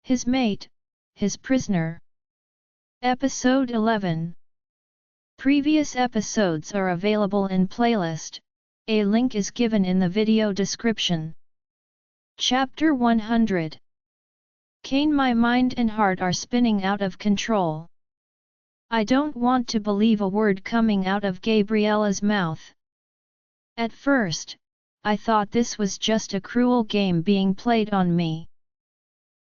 His mate, his prisoner. Episode 11. Previous episodes are available in playlist, a link is given in the video description. Chapter 100. Kane, my mind and heart are spinning out of control. I don't want to believe a word coming out of Gabriella's mouth. At first, I thought this was just a cruel game being played on me.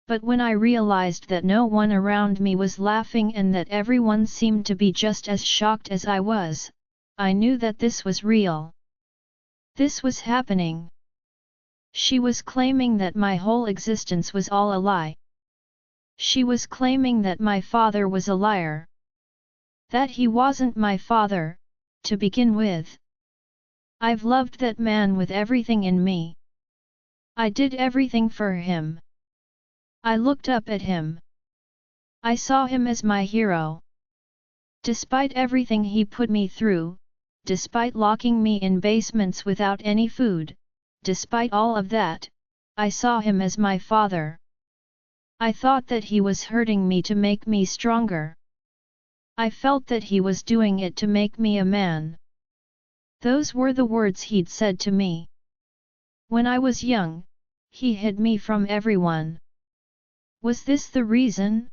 But when I realized that no one around me was laughing and that everyone seemed to be just as shocked as I was, I knew that this was real. This was happening. She was claiming that my whole existence was all a lie. She was claiming that my father was a liar. That he wasn't my father, to begin with. I've loved that man with everything in me. I did everything for him. I looked up at him. I saw him as my hero. Despite everything he put me through, despite locking me in basements without any food, despite all of that, I saw him as my father. I thought that he was hurting me to make me stronger. I felt that he was doing it to make me a man. Those were the words he'd said to me. When I was young, he hid me from everyone. Was this the reason?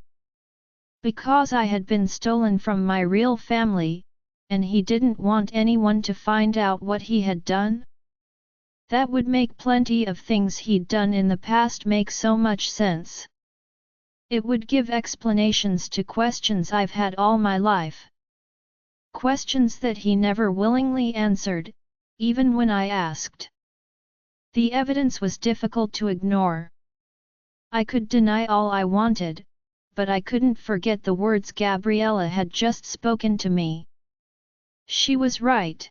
Because I had been stolen from my real family, and he didn't want anyone to find out what he had done? That would make plenty of things he'd done in the past make so much sense. It would give explanations to questions I've had all my life. Questions that he never willingly answered, even when I asked. The evidence was difficult to ignore. I could deny all I wanted, but I couldn't forget the words Gabriella had just spoken to me. She was right.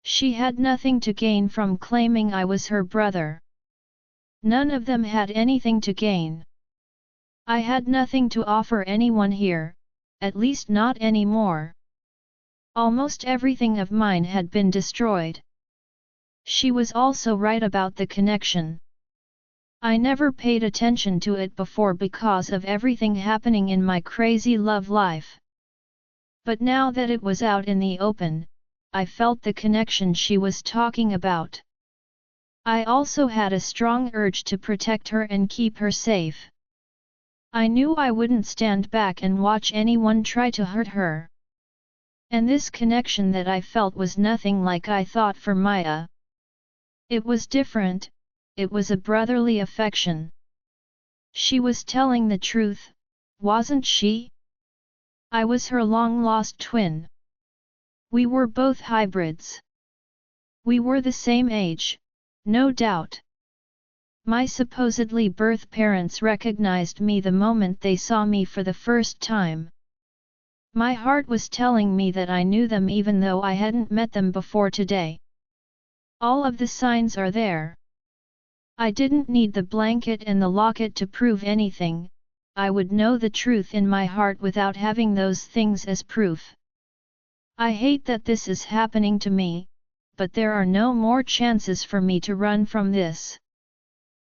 She had nothing to gain from claiming I was her brother. None of them had anything to gain. I had nothing to offer anyone here, at least not anymore. Almost everything of mine had been destroyed. She was also right about the connection. I never paid attention to it before because of everything happening in my crazy love life. But now that it was out in the open, I felt the connection she was talking about. I also had a strong urge to protect her and keep her safe. I knew I wouldn't stand back and watch anyone try to hurt her. And this connection that I felt was nothing like I thought for Maya. It was different. It was a brotherly affection. She was telling the truth, wasn't she? I was her long-lost twin. We were both hybrids. We were the same age, no doubt. My supposedly birth parents recognized me the moment they saw me for the first time. My heart was telling me that I knew them even though I hadn't met them before today. All of the signs are there. I didn't need the blanket and the locket to prove anything, I would know the truth in my heart without having those things as proof. I hate that this is happening to me, but there are no more chances for me to run from this.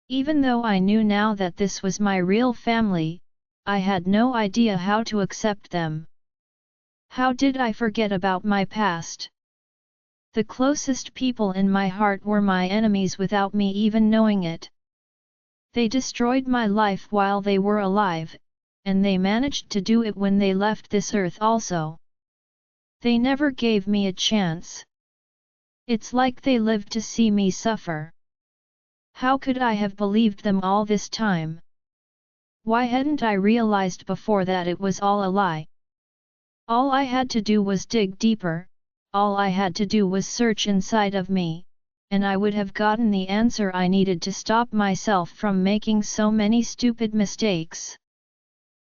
Even though I knew now that this was my real family, I had no idea how to accept them. How did I forget about my past? The closest people in my heart were my enemies without me even knowing it. They destroyed my life while they were alive, and they managed to do it when they left this earth also. They never gave me a chance. It's like they lived to see me suffer. How could I have believed them all this time? Why hadn't I realized before that it was all a lie? All I had to do was dig deeper. All I had to do was search inside of me, and I would have gotten the answer I needed to stop myself from making so many stupid mistakes.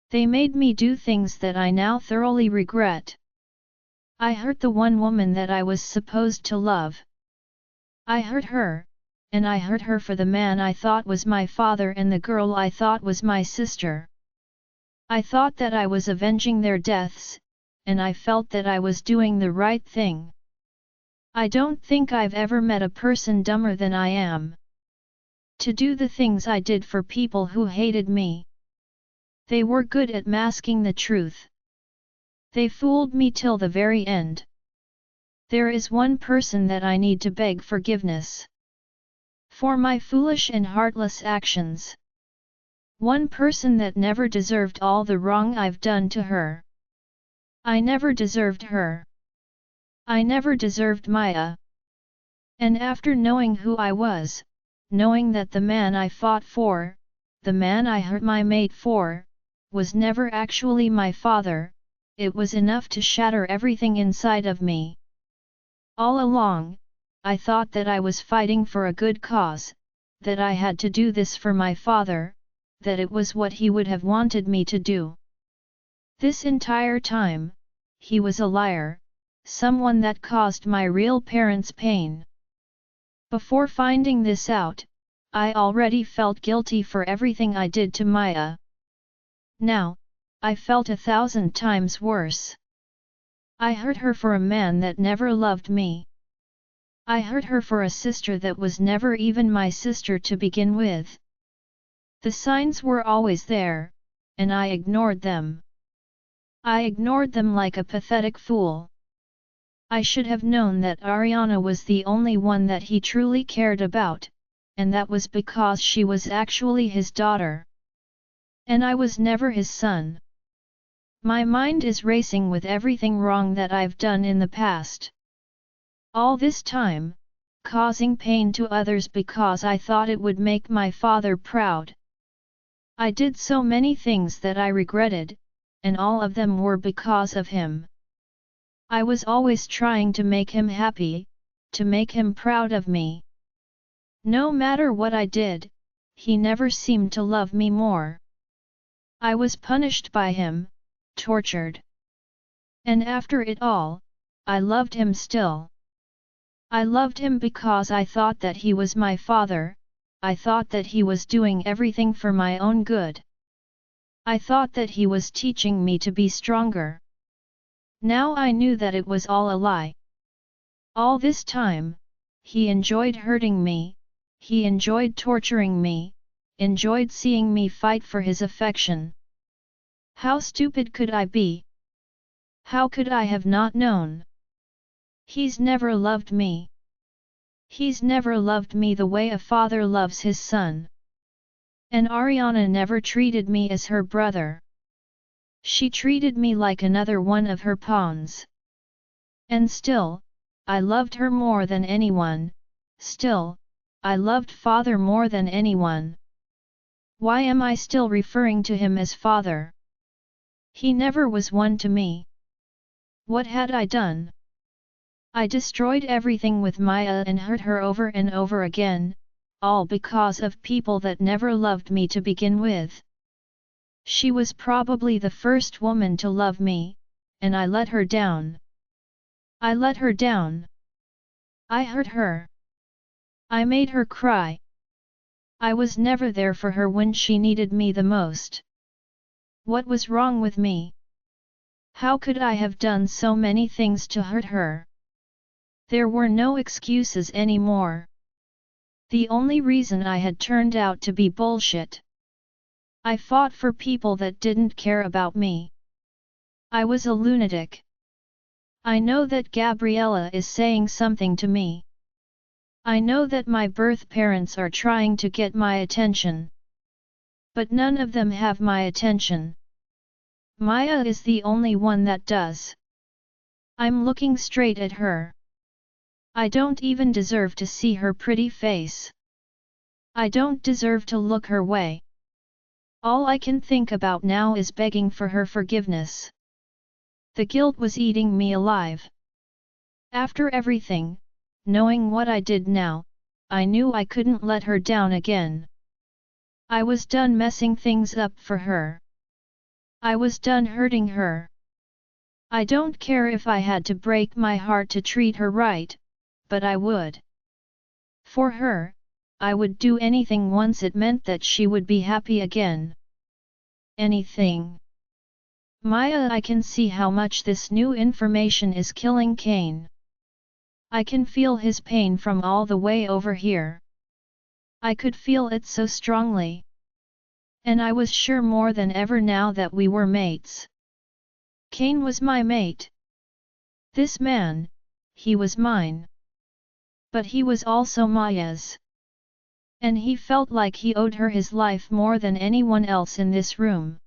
They made me do things that I now thoroughly regret. I hurt the one woman that I was supposed to love. I hurt her, and I hurt her for the man I thought was my father and the girl I thought was my sister. I thought that I was avenging their deaths, and I felt that I was doing the right thing. I don't think I've ever met a person dumber than I am. To do the things I did for people who hated me. They were good at masking the truth. They fooled me till the very end. There is one person that I need to beg forgiveness for my foolish and heartless actions. One person that never deserved all the wrong I've done to her. I never deserved her. I never deserved Maya. And after knowing who I was, knowing that the man I fought for, the man I hurt my mate for, was never actually my father, it was enough to shatter everything inside of me. All along, I thought that I was fighting for a good cause, that I had to do this for my father, that it was what he would have wanted me to do. This entire time, he was a liar, someone that caused my real parents pain. Before finding this out, I already felt guilty for everything I did to Maya. Now, I felt 1,000 times worse. I hurt her for a man that never loved me. I hurt her for a sister that was never even my sister to begin with. The signs were always there, and I ignored them. I ignored them like a pathetic fool. I should have known that Ariana was the only one that he truly cared about, and that was because she was actually his daughter. And I was never his son. My mind is racing with everything wrong that I've done in the past. All this time, causing pain to others because I thought it would make my father proud. I did so many things that I regretted, and all of them were because of him. I was always trying to make him happy, to make him proud of me. No matter what I did, he never seemed to love me more. I was punished by him, tortured. And after it all, I loved him still. I loved him because I thought that he was my father, I thought that he was doing everything for my own good. I thought that he was teaching me to be stronger. Now I knew that it was all a lie. All this time, he enjoyed hurting me, he enjoyed torturing me, enjoyed seeing me fight for his affection. How stupid could I be? How could I have not known? He's never loved me. He's never loved me the way a father loves his son. And Ariana never treated me as her brother. She treated me like another one of her pawns. And still, I loved her more than anyone, still, I loved father more than anyone. Why am I still referring to him as father? He never was one to me. What had I done? I destroyed everything with Maya and hurt her over and over again, all because of people that never loved me to begin with. She was probably the first woman to love me, and I let her down. I let her down. I hurt her. I made her cry. I was never there for her when she needed me the most. What was wrong with me? How could I have done so many things to hurt her? There were no excuses anymore. The only reason I had turned out to be bullshit. I fought for people that didn't care about me. I was a lunatic. I know that Gabriella is saying something to me. I know that my birth parents are trying to get my attention. But none of them have my attention. Maya is the only one that does. I'm looking straight at her. I don't even deserve to see her pretty face. I don't deserve to look her way. All I can think about now is begging for her forgiveness. The guilt was eating me alive. After everything, knowing what I did now, I knew I couldn't let her down again. I was done messing things up for her. I was done hurting her. I don't care if I had to break my heart to treat her right, but I would. For her, I would do anything once it meant that she would be happy again. Anything. Maya, I can see how much this new information is killing Kane. I can feel his pain from all the way over here. I could feel it so strongly. And I was sure more than ever now that we were mates. Cain was my mate. This man, he was mine. But he was also Maya's. And he felt like he owed her his life more than anyone else in this room.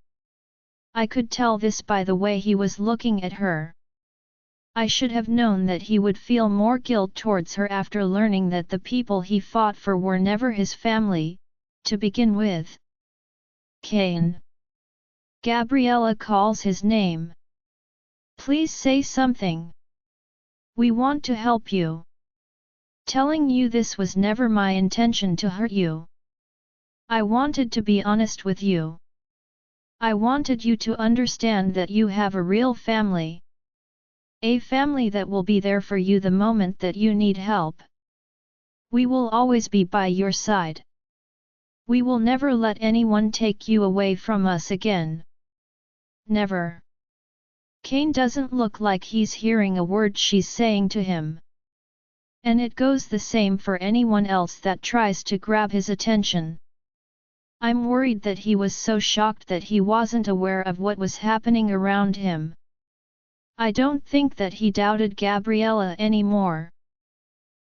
I could tell this by the way he was looking at her. I should have known that he would feel more guilt towards her after learning that the people he fought for were never his family, to begin with. Cain. Gabriella calls his name. Please say something. We want to help you. Telling you this was never my intention to hurt you. I wanted to be honest with you. I wanted you to understand that you have a real family. A family that will be there for you the moment that you need help. We will always be by your side. We will never let anyone take you away from us again. Never. Cain doesn't look like he's hearing a word she's saying to him. And it goes the same for anyone else that tries to grab his attention. I'm worried that he was so shocked that he wasn't aware of what was happening around him. I don't think that he doubted Gabriella anymore.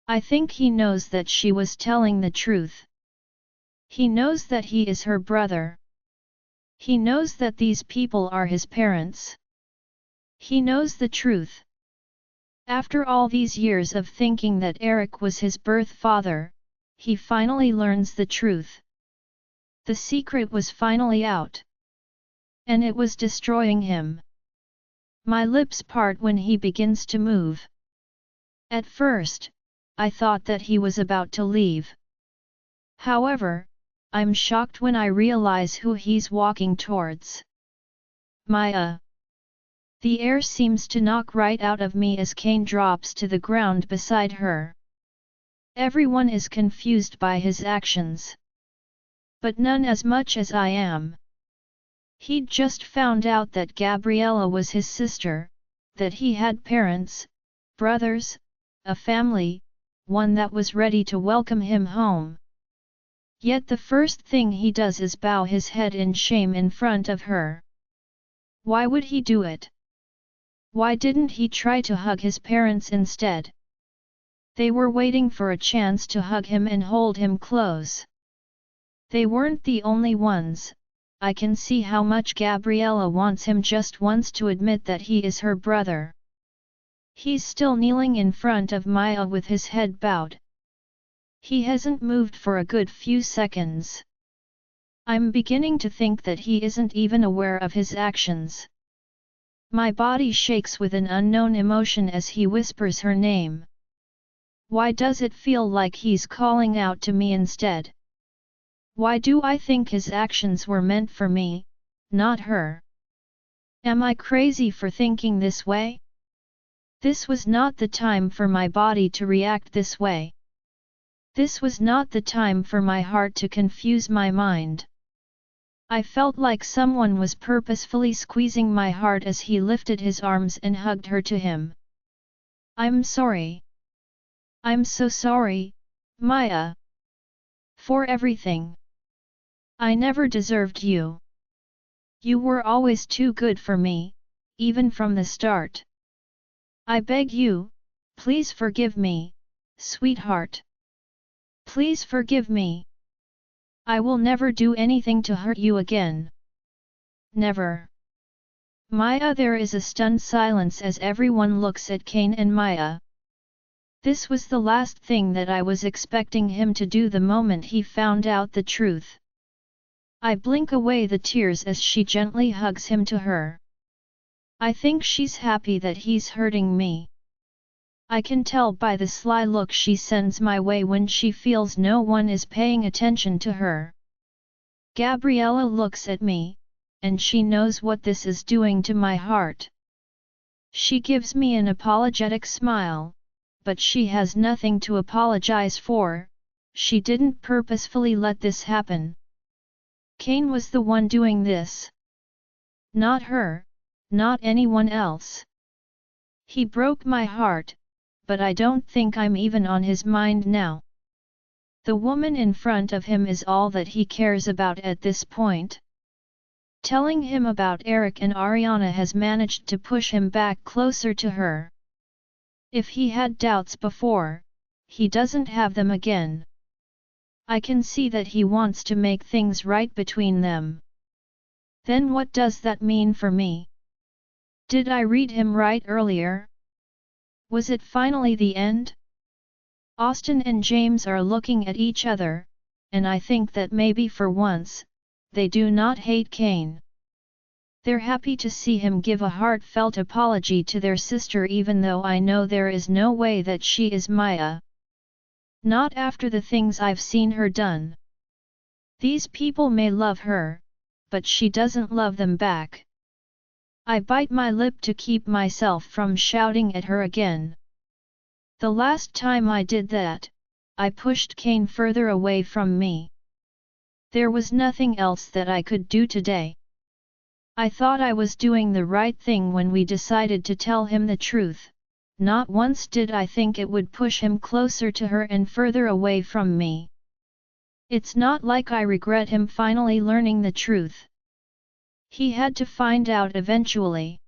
I think he knows that she was telling the truth. He knows that he is her brother. He knows that these people are his parents. He knows the truth. After all these years of thinking that Eric was his birth father, he finally learns the truth. The secret was finally out. And it was destroying him. My lips part when he begins to move. At first, I thought that he was about to leave. However, I'm shocked when I realize who he's walking towards. Maya. The air seems to knock right out of me as Cain drops to the ground beside her. Everyone is confused by his actions. But none as much as I am. He'd just found out that Gabriella was his sister, that he had parents, brothers, a family, one that was ready to welcome him home. Yet the first thing he does is bow his head in shame in front of her. Why would he do it? Why didn't he try to hug his parents instead? They were waiting for a chance to hug him and hold him close. They weren't the only ones. I can see how much Gabriella wants him just once to admit that he is her brother. He's still kneeling in front of Maya with his head bowed. He hasn't moved for a good few seconds. I'm beginning to think that he isn't even aware of his actions. My body shakes with an unknown emotion as he whispers her name. Why does it feel like he's calling out to me instead? Why do I think his actions were meant for me, not her? Am I crazy for thinking this way? This was not the time for my body to react this way. This was not the time for my heart to confuse my mind. I felt like someone was purposefully squeezing my heart as he lifted his arms and hugged her to him. I'm sorry. I'm so sorry, Maya. For everything. I never deserved you. You were always too good for me, even from the start. I beg you, please forgive me, sweetheart. Please forgive me. I will never do anything to hurt you again. Never. Maya. There is a stunned silence as everyone looks at Cain and Maya. This was the last thing that I was expecting him to do the moment he found out the truth. I blink away the tears as she gently hugs him to her. I think she's happy that he's hurting me. I can tell by the sly look she sends my way when she feels no one is paying attention to her. Gabriella looks at me, and she knows what this is doing to my heart. She gives me an apologetic smile, but she has nothing to apologize for. She didn't purposefully let this happen. Cain was the one doing this. Not her, not anyone else. He broke my heart, but I don't think I'm even on his mind now. The woman in front of him is all that he cares about at this point. Telling him about Eric and Ariana has managed to push him back closer to her. If he had doubts before, he doesn't have them again. I can see that he wants to make things right between them. Then what does that mean for me? Did I read him right earlier? Was it finally the end? Austin and James are looking at each other, and I think that maybe for once, they do not hate Kane. They're happy to see him give a heartfelt apology to their sister, even though I know there is no way that she is Maya. Not after the things I've seen her done. These people may love her, but she doesn't love them back. I bite my lip to keep myself from shouting at her again. The last time I did that, I pushed Kane further away from me. There was nothing else that I could do today. I thought I was doing the right thing when we decided to tell him the truth. Not once did I think it would push him closer to her and further away from me. It's not like I regret him finally learning the truth. He had to find out eventually.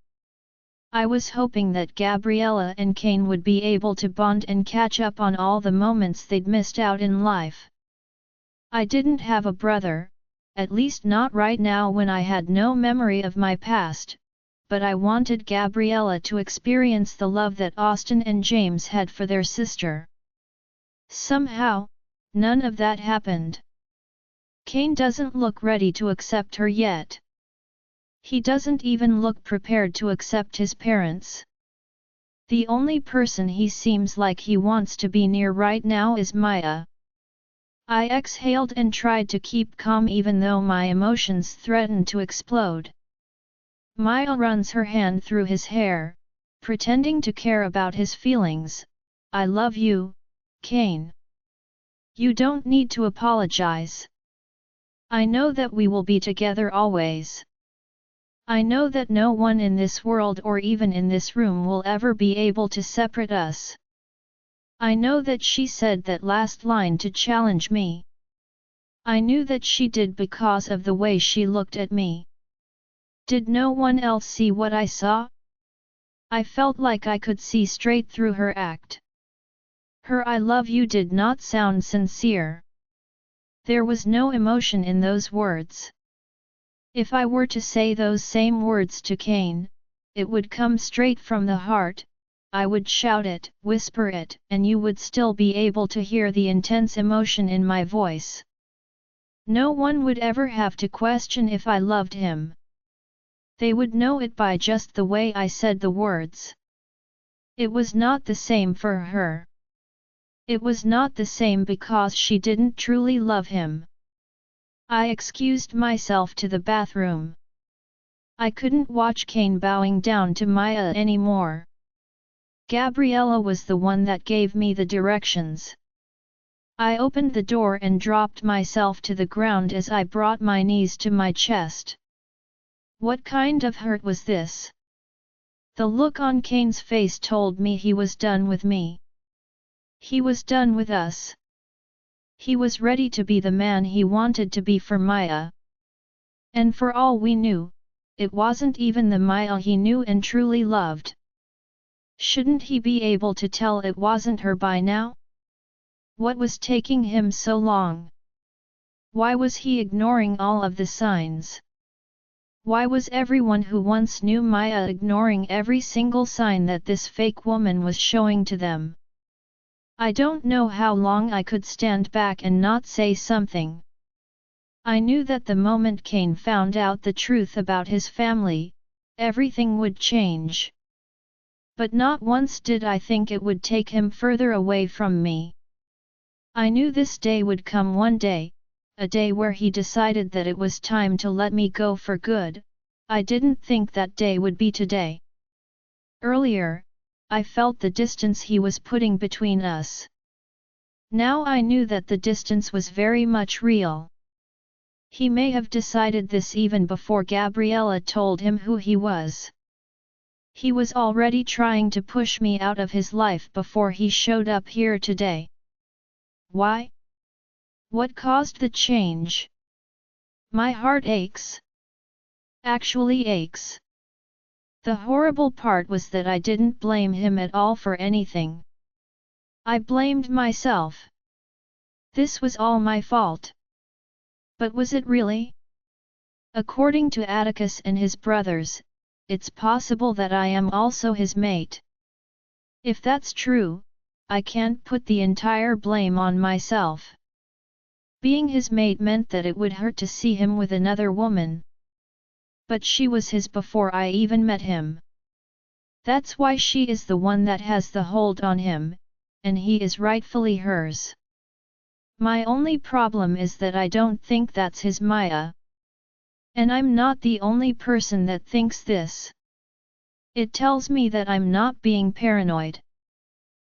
I was hoping that Gabriella and Kane would be able to bond and catch up on all the moments they'd missed out in life. I didn't have a brother, at least not right now when I had no memory of my past, but I wanted Gabriella to experience the love that Austin and James had for their sister. Somehow, none of that happened. Kane doesn't look ready to accept her yet. He doesn't even look prepared to accept his parents. The only person he seems like he wants to be near right now is Maya. I exhaled and tried to keep calm even though my emotions threatened to explode. Maya runs her hand through his hair, pretending to care about his feelings. I love you, Kane. You don't need to apologize. I know that we will be together always. I know that no one in this world or even in this room will ever be able to separate us. I know that she said that last line to challenge me. I knew that she did because of the way she looked at me. Did no one else see what I saw? I felt like I could see straight through her act. Her "I love you" did not sound sincere. There was no emotion in those words. If I were to say those same words to Kane, it would come straight from the heart. I would shout it, whisper it, and you would still be able to hear the intense emotion in my voice. No one would ever have to question if I loved him. They would know it by just the way I said the words. It was not the same for her. It was not the same because she didn't truly love him. I excused myself to the bathroom. I couldn't watch Kane bowing down to Maya anymore. Gabriella was the one that gave me the directions. I opened the door and dropped myself to the ground as I brought my knees to my chest. What kind of hurt was this? The look on Kane's face told me he was done with me. He was done with us. He was ready to be the man he wanted to be for Maya. And for all we knew, it wasn't even the Maya he knew and truly loved. Shouldn't he be able to tell it wasn't her by now? What was taking him so long? Why was he ignoring all of the signs? Why was everyone who once knew Maya ignoring every single sign that this fake woman was showing to them? I don't know how long I could stand back and not say something. I knew that the moment Kane found out the truth about his family, everything would change. But not once did I think it would take him further away from me. I knew this day would come one day, a day where he decided that it was time to let me go for good. I didn't think that day would be today. Earlier, I felt the distance he was putting between us. Now I knew that the distance was very much real. He may have decided this even before Gabriella told him who he was. He was already trying to push me out of his life before he showed up here today. Why? What caused the change? My heart aches. actually aches. The horrible part was that I didn't blame him at all for anything. I blamed myself. This was all my fault. But was it really? According to Atticus and his brothers, it's possible that I am also his mate. If that's true, I can't put the entire blame on myself. Being his mate meant that it would hurt to see him with another woman. But she was his before I even met him. That's why she is the one that has the hold on him, and he is rightfully hers. My only problem is that I don't think that's his Maya. And I'm not the only person that thinks this. It tells me that I'm not being paranoid.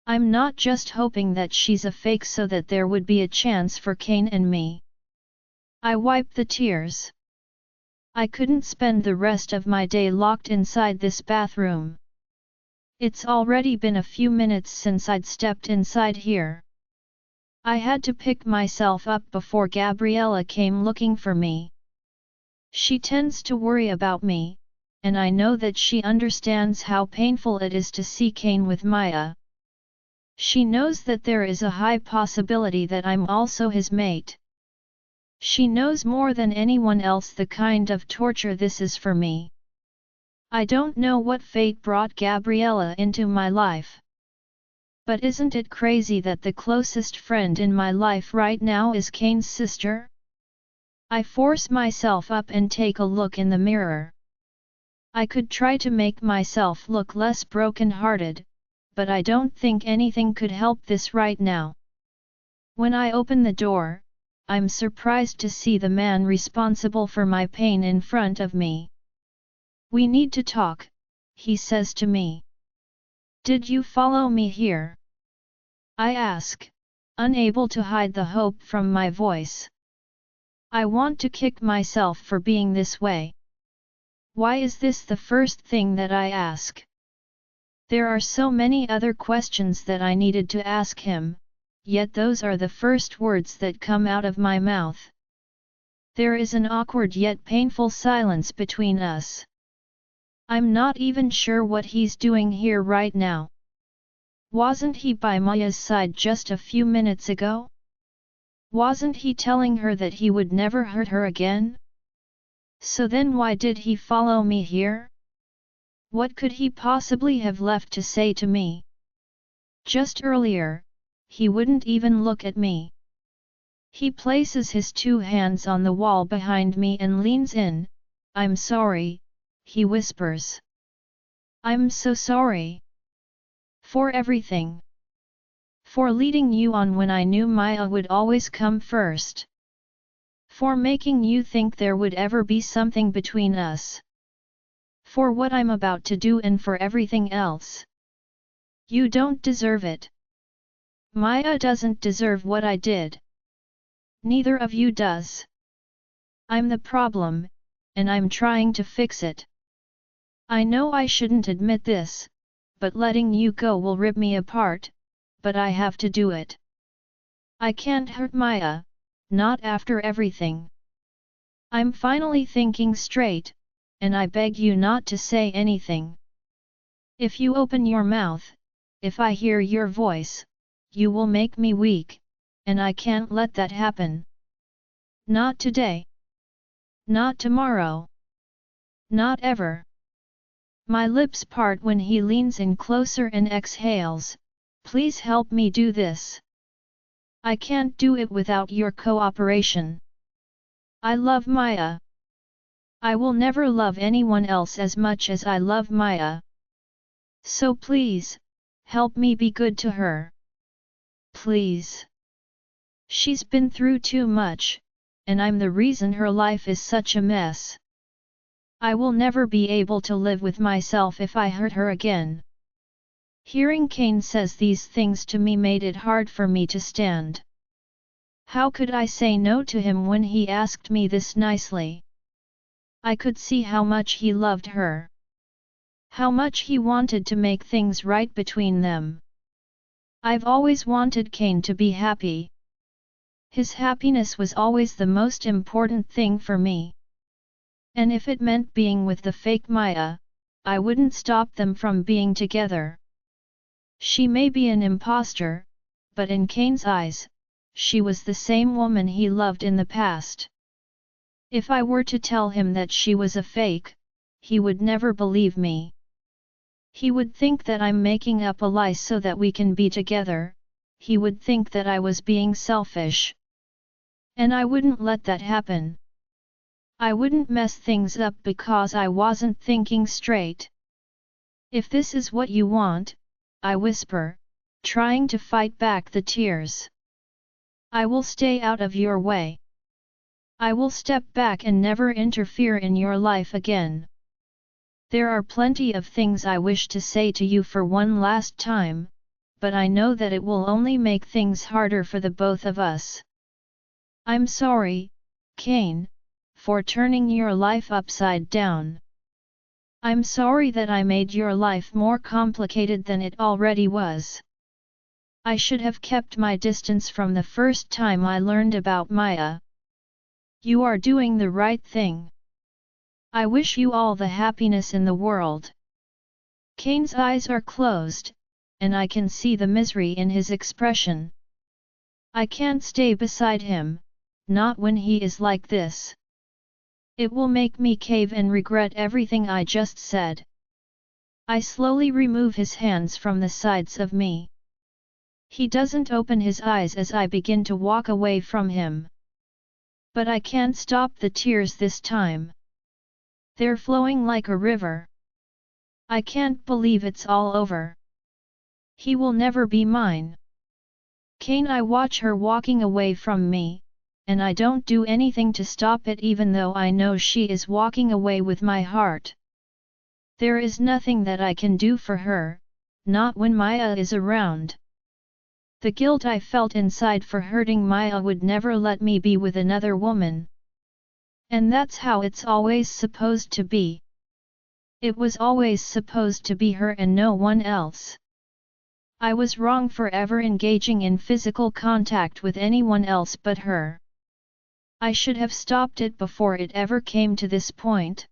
I'm not just hoping that she's a fake so that there would be a chance for Kane and me. I wiped the tears. I couldn't spend the rest of my day locked inside this bathroom. It's already been a few minutes since I'd stepped inside here. I had to pick myself up before Gabriella came looking for me. She tends to worry about me, and I know that she understands how painful it is to see Kane with Maya. She knows that there is a high possibility that I'm also his mate. She knows more than anyone else the kind of torture this is for me. I don't know what fate brought Gabriella into my life. But isn't it crazy that the closest friend in my life right now is Kane's sister? I force myself up and take a look in the mirror. I could try to make myself look less broken-hearted, but I don't think anything could help this right now. When I open the door, I'm surprised to see the man responsible for my pain in front of me. "We need to talk," he says to me. "Did you follow me here?" I ask, unable to hide the hope from my voice. I want to kick myself for being this way. Why is this the first thing that I ask? There are so many other questions that I needed to ask him, yet those are the first words that come out of my mouth. There is an awkward yet painful silence between us. I'm not even sure what he's doing here right now. Wasn't he by Maya's side just a few minutes ago? Wasn't he telling her that he would never hurt her again? So then why did he follow me here? What could he possibly have left to say to me? Just earlier, he wouldn't even look at me. He places his two hands on the wall behind me and leans in. "I'm sorry," he whispers. "I'm so sorry. For everything. For leading you on when I knew Maya would always come first. For making you think there would ever be something between us. For what I'm about to do and for everything else. You don't deserve it. Maya doesn't deserve what I did. Neither of you does. I'm the problem, and I'm trying to fix it. I know I shouldn't admit this, but letting you go will rip me apart, but I have to do it. I can't hurt Maya, not after everything. I'm finally thinking straight, and I beg you not to say anything. If you open your mouth, if I hear your voice, you will make me weak, and I can't let that happen. Not today. Not tomorrow. Not ever." My lips part when he leans in closer and exhales, "Please help me do this. I can't do it without your cooperation. I love Maya. I will never love anyone else as much as I love Maya. So please, help me be good to her. Please. She's been through too much, and I'm the reason her life is such a mess. I will never be able to live with myself if I hurt her again." Hearing Kane says these things to me made it hard for me to stand. How could I say no to him when he asked me this nicely? I could see how much he loved her. How much he wanted to make things right between them. I've always wanted Kane to be happy. His happiness was always the most important thing for me. And if it meant being with the fake Maya, I wouldn't stop them from being together. She may be an imposter, but in Kane's eyes, she was the same woman he loved in the past. If I were to tell him that she was a fake, he would never believe me. He would think that I'm making up a lie so that we can be together, he would think that I was being selfish. And I wouldn't let that happen. I wouldn't mess things up because I wasn't thinking straight. If this is what you want, I whisper, trying to fight back the tears. I will stay out of your way. I will step back and never interfere in your life again. There are plenty of things I wish to say to you for one last time, but I know that it will only make things harder for the both of us. I'm sorry, Kane, for turning your life upside down. I'm sorry that I made your life more complicated than it already was. I should have kept my distance from the first time I learned about Maya. You are doing the right thing. I wish you all the happiness in the world. Kane's eyes are closed, and I can see the misery in his expression. I can't stay beside him, not when he is like this. It will make me cave and regret everything I just said. I slowly remove his hands from the sides of me. He doesn't open his eyes as I begin to walk away from him. But I can't stop the tears this time. They're flowing like a river. I can't believe it's all over. He will never be mine. Kane, I watch her walking away from me, and I don't do anything to stop it even though I know she is walking away with my heart. There is nothing that I can do for her, not when Maya is around. The guilt I felt inside for hurting Maya would never let me be with another woman. And that's how it's always supposed to be. It was always supposed to be her and no one else. I was wrong for ever engaging in physical contact with anyone else but her. I should have stopped it before it ever came to this point.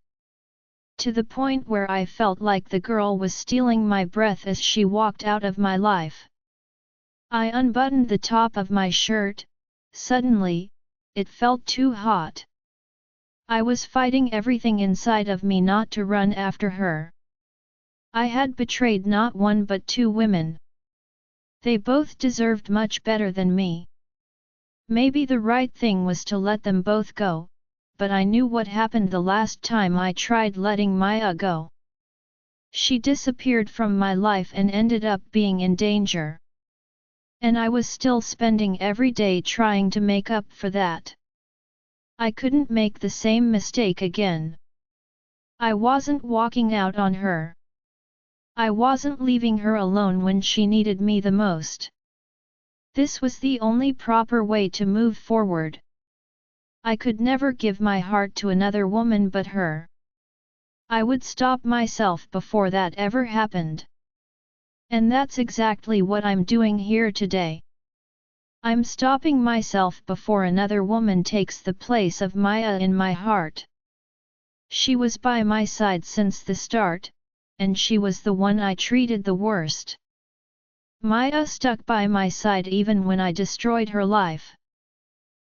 To the point where I felt like the girl was stealing my breath as she walked out of my life. I unbuttoned the top of my shirt. Suddenly, it felt too hot. I was fighting everything inside of me not to run after her. I had betrayed not one but two women. They both deserved much better than me. Maybe the right thing was to let them both go, but I knew what happened the last time I tried letting Maya go. She disappeared from my life and ended up being in danger. And I was still spending every day trying to make up for that. I couldn't make the same mistake again. I wasn't walking out on her. I wasn't leaving her alone when she needed me the most. This was the only proper way to move forward. I could never give my heart to another woman but her. I would stop myself before that ever happened. And that's exactly what I'm doing here today. I'm stopping myself before another woman takes the place of Maya in my heart. She was by my side since the start, and she was the one I treated the worst. Maya stuck by my side even when I destroyed her life.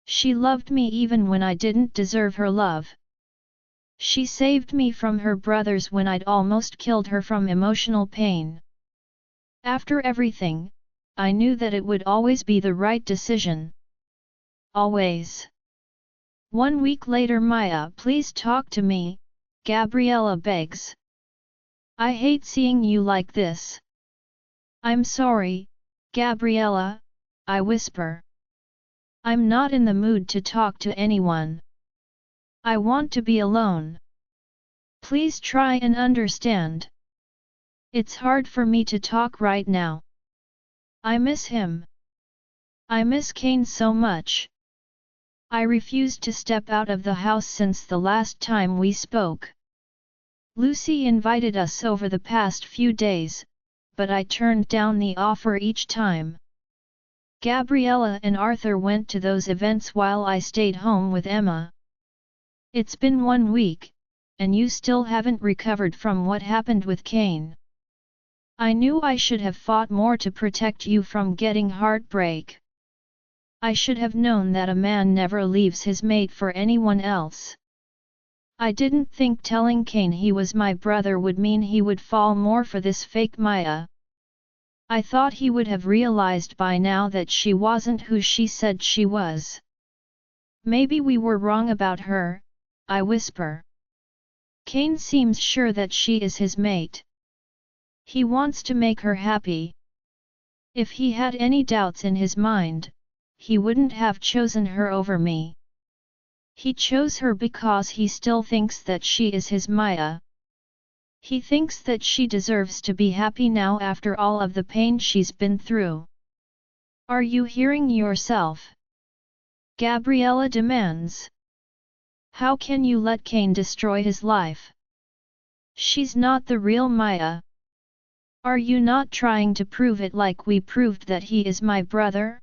She loved me even when I didn't deserve her love. She saved me from her brothers when I'd almost killed her from emotional pain. After everything, I knew that it would always be the right decision. Always. 1 week later, Maya, please talk to me, Gabriella begs. I hate seeing you like this. I'm sorry, Gabriella, I whisper. I'm not in the mood to talk to anyone. I want to be alone. Please try and understand. It's hard for me to talk right now. I miss him. I miss Kane so much. I refused to step out of the house since the last time we spoke. Lucy invited us over the past few days, but I turned down the offer each time. Gabriella and Arthur went to those events while I stayed home with Emma. It's been 1 week, and you still haven't recovered from what happened with Kane. I knew I should have fought more to protect you from getting heartbreak. I should have known that a man never leaves his mate for anyone else. I didn't think telling Kane he was my brother would mean he would fall more for this fake Maya. I thought he would have realized by now that she wasn't who she said she was. Maybe we were wrong about her, I whisper. Kane seems sure that she is his mate. He wants to make her happy. If he had any doubts in his mind, he wouldn't have chosen her over me. He chose her because he still thinks that she is his Maya. He thinks that she deserves to be happy now after all of the pain she's been through. Are you hearing yourself? Gabriella demands. How can you let Kane destroy his life? She's not the real Maya. Are you not trying to prove it like we proved that he is my brother?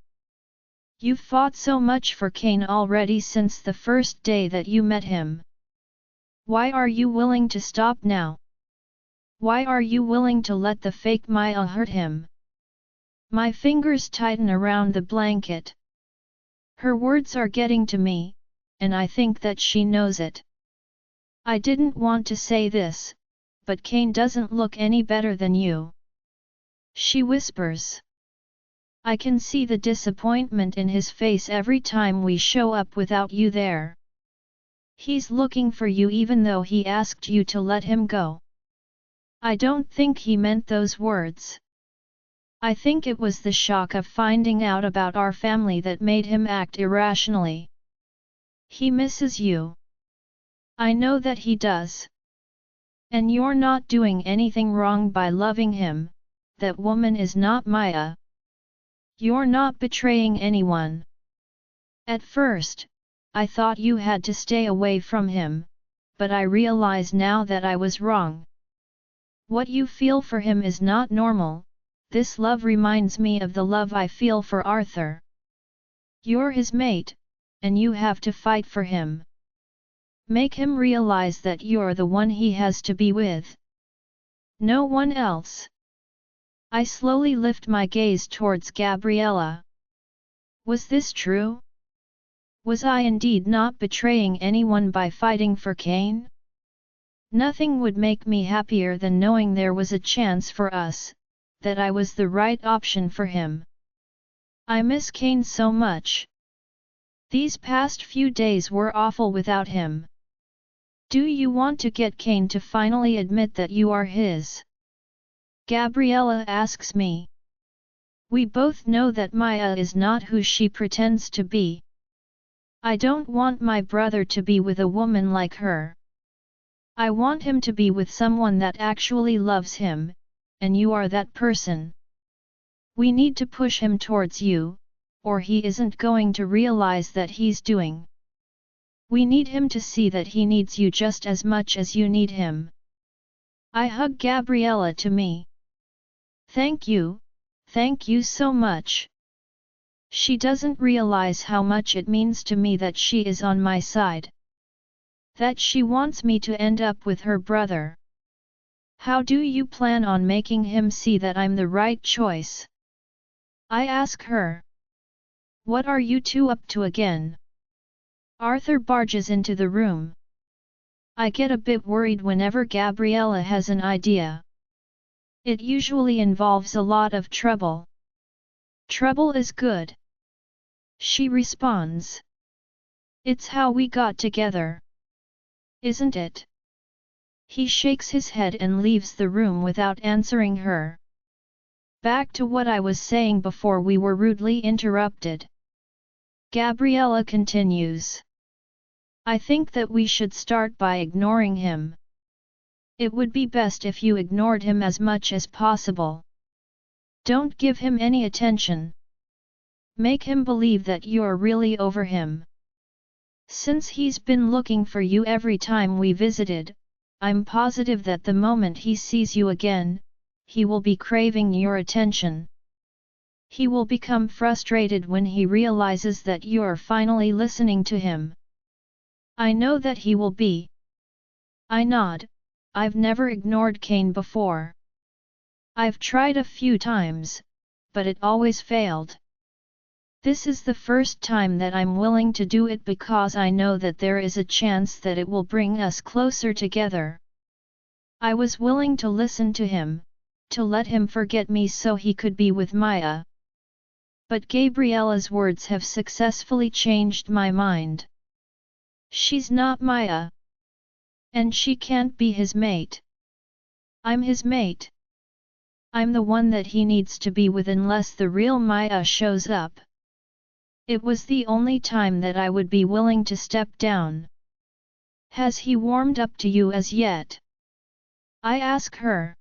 You've fought so much for Kane already since the first day that you met him. Why are you willing to stop now? Why are you willing to let the fake Maya hurt him? My fingers tighten around the blanket. Her words are getting to me, and I think that she knows it. I didn't want to say this, but Kane doesn't look any better than you. She whispers. I can see the disappointment in his face every time we show up without you there. He's looking for you even though he asked you to let him go. I don't think he meant those words. I think it was the shock of finding out about our family that made him act irrationally. He misses you. I know that he does. And you're not doing anything wrong by loving him. That woman is not Maya. You're not betraying anyone. At first, I thought you had to stay away from him, but I realize now that I was wrong. What you feel for him is not normal. This love reminds me of the love I feel for Arthur. You're his mate, and you have to fight for him. Make him realize that you're the one he has to be with. No one else. I slowly lift my gaze towards Gabriella. Was this true? Was I indeed not betraying anyone by fighting for Kane? Nothing would make me happier than knowing there was a chance for us, that I was the right option for him. I miss Kane so much. These past few days were awful without him. Do you want to get Kane to finally admit that you are his? Gabriella asks me. We both know that Maya is not who she pretends to be. I don't want my brother to be with a woman like her. I want him to be with someone that actually loves him, and you are that person. We need to push him towards you, or he isn't going to realize that he's doing. We need him to see that he needs you just as much as you need him. I hug Gabriella to me. Thank you so much. She doesn't realize how much it means to me that she is on my side. That she wants me to end up with her brother. How do you plan on making him see that I'm the right choice? I ask her. What are you two up to again? Arthur barges into the room. I get a bit worried whenever Gabriella has an idea. It usually involves a lot of trouble. Trouble is good. She responds. It's how we got together. Isn't it? He shakes his head and leaves the room without answering her. Back to what I was saying before we were rudely interrupted. Gabriella continues. I think that we should start by ignoring him. It would be best if you ignored him as much as possible. Don't give him any attention. Make him believe that you're really over him. Since he's been looking for you every time we visited, I'm positive that the moment he sees you again, he will be craving your attention. He will become frustrated when he realizes that you're finally listening to him. I know that he will be. I nod. I've never ignored Kane before. I've tried a few times, but it always failed. This is the first time that I'm willing to do it because I know that there is a chance that it will bring us closer together. I was willing to listen to him, to let him forget me so he could be with Maya. But Gabriella's words have successfully changed my mind. She's not Maya. And she can't be his mate. I'm his mate. I'm the one that he needs to be with unless the real Maya shows up. It was the only time that I would be willing to step down. Has he warmed up to you as yet? I ask her.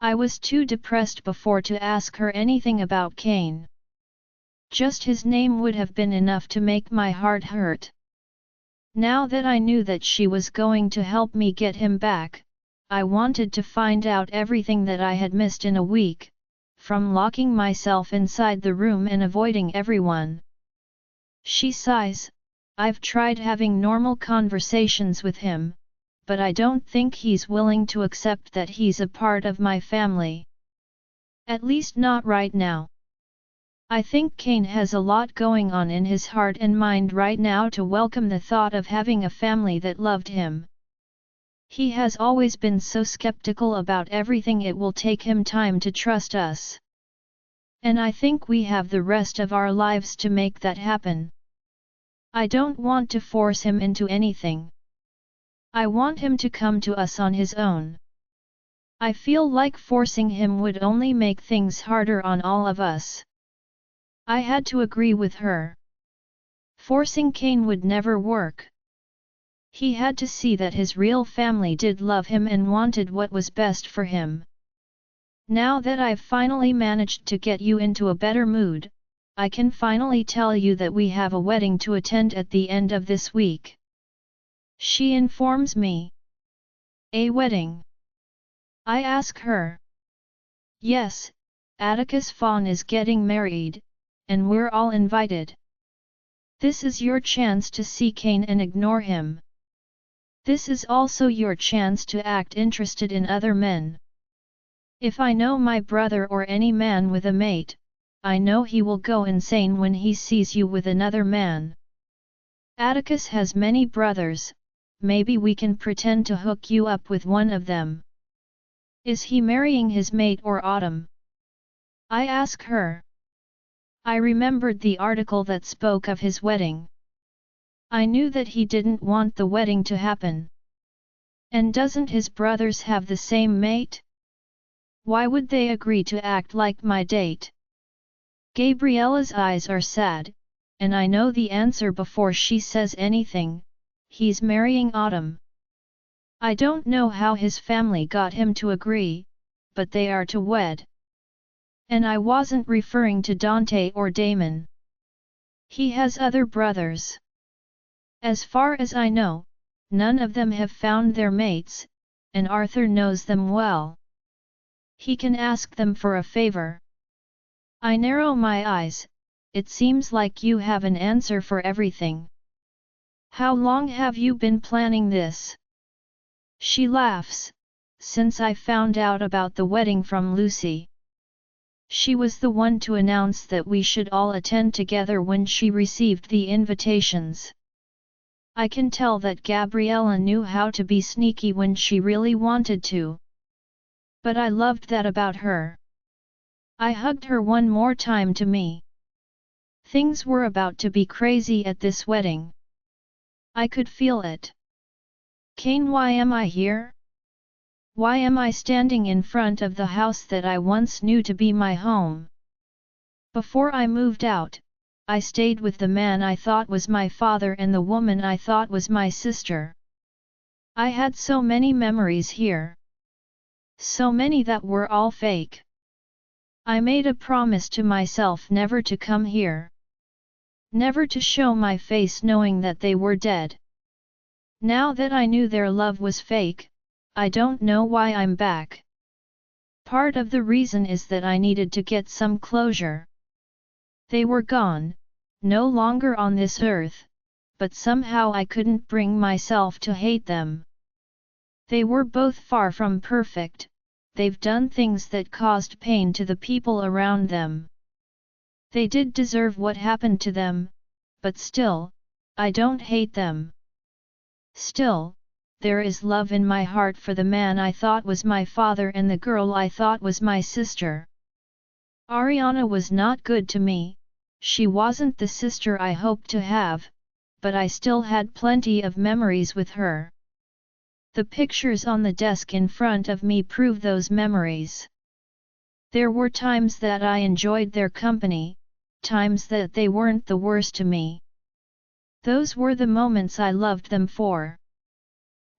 I was too depressed before to ask her anything about Kane. Just his name would have been enough to make my heart hurt. Now that I knew that she was going to help me get him back, I wanted to find out everything that I had missed in a week, from locking myself inside the room and avoiding everyone. She sighs. I've tried having normal conversations with him, but I don't think he's willing to accept that he's a part of my family. At least not right now. I think Kane has a lot going on in his heart and mind right now to welcome the thought of having a family that loved him. He has always been so skeptical about everything. It will take him time to trust us. And I think we have the rest of our lives to make that happen. I don't want to force him into anything. I want him to come to us on his own. I feel like forcing him would only make things harder on all of us. I had to agree with her. Forcing Kane would never work. He had to see that his real family did love him and wanted what was best for him. Now that I've finally managed to get you into a better mood, I can finally tell you that we have a wedding to attend at the end of this week. She informs me. A wedding? I ask her. Yes, Atticus Fawn is getting married, and we're all invited. This is your chance to see Kane and ignore him. This is also your chance to act interested in other men. If I know my brother or any man with a mate, I know he will go insane when he sees you with another man. Atticus has many brothers, maybe we can pretend to hook you up with one of them. Is he marrying his mate or Autumn? I ask her. I remembered the article that spoke of his wedding. I knew that he didn't want the wedding to happen. And doesn't his brothers have the same mate? Why would they agree to act like my date? Gabriella's eyes are sad, and I know the answer before she says anything. He's marrying Autumn. I don't know how his family got him to agree, but they are to wed. And I wasn't referring to Dante or Damon. He has other brothers. As far as I know, none of them have found their mates, and Arthur knows them well. He can ask them for a favor. I narrow my eyes. It seems like you have an answer for everything. How long have you been planning this? She laughs. Since I found out about the wedding from Lucy. She was the one to announce that we should all attend together when she received the invitations. I can tell that Gabriella knew how to be sneaky when she really wanted to. But I loved that about her. I hugged her one more time to me. Things were about to be crazy at this wedding. I could feel it. Kane, why am I here? Why am I standing in front of the house that I once knew to be my home? Before I moved out, I stayed with the man I thought was my father and the woman I thought was my sister. I had so many memories here. So many that were all fake. I made a promise to myself never to come here. Never to show my face knowing that they were dead. Now that I knew their love was fake, I don't know why I'm back. Part of the reason is that I needed to get some closure. They were gone, no longer on this earth, but somehow I couldn't bring myself to hate them. They were both far from perfect, they've done things that caused pain to the people around them. They did deserve what happened to them, but still, I don't hate them. Still, there is love in my heart for the man I thought was my father and the girl I thought was my sister. Ariana was not good to me, she wasn't the sister I hoped to have, but I still had plenty of memories with her. The pictures on the desk in front of me prove those memories. There were times that I enjoyed their company, times that they weren't the worst to me. Those were the moments I loved them for.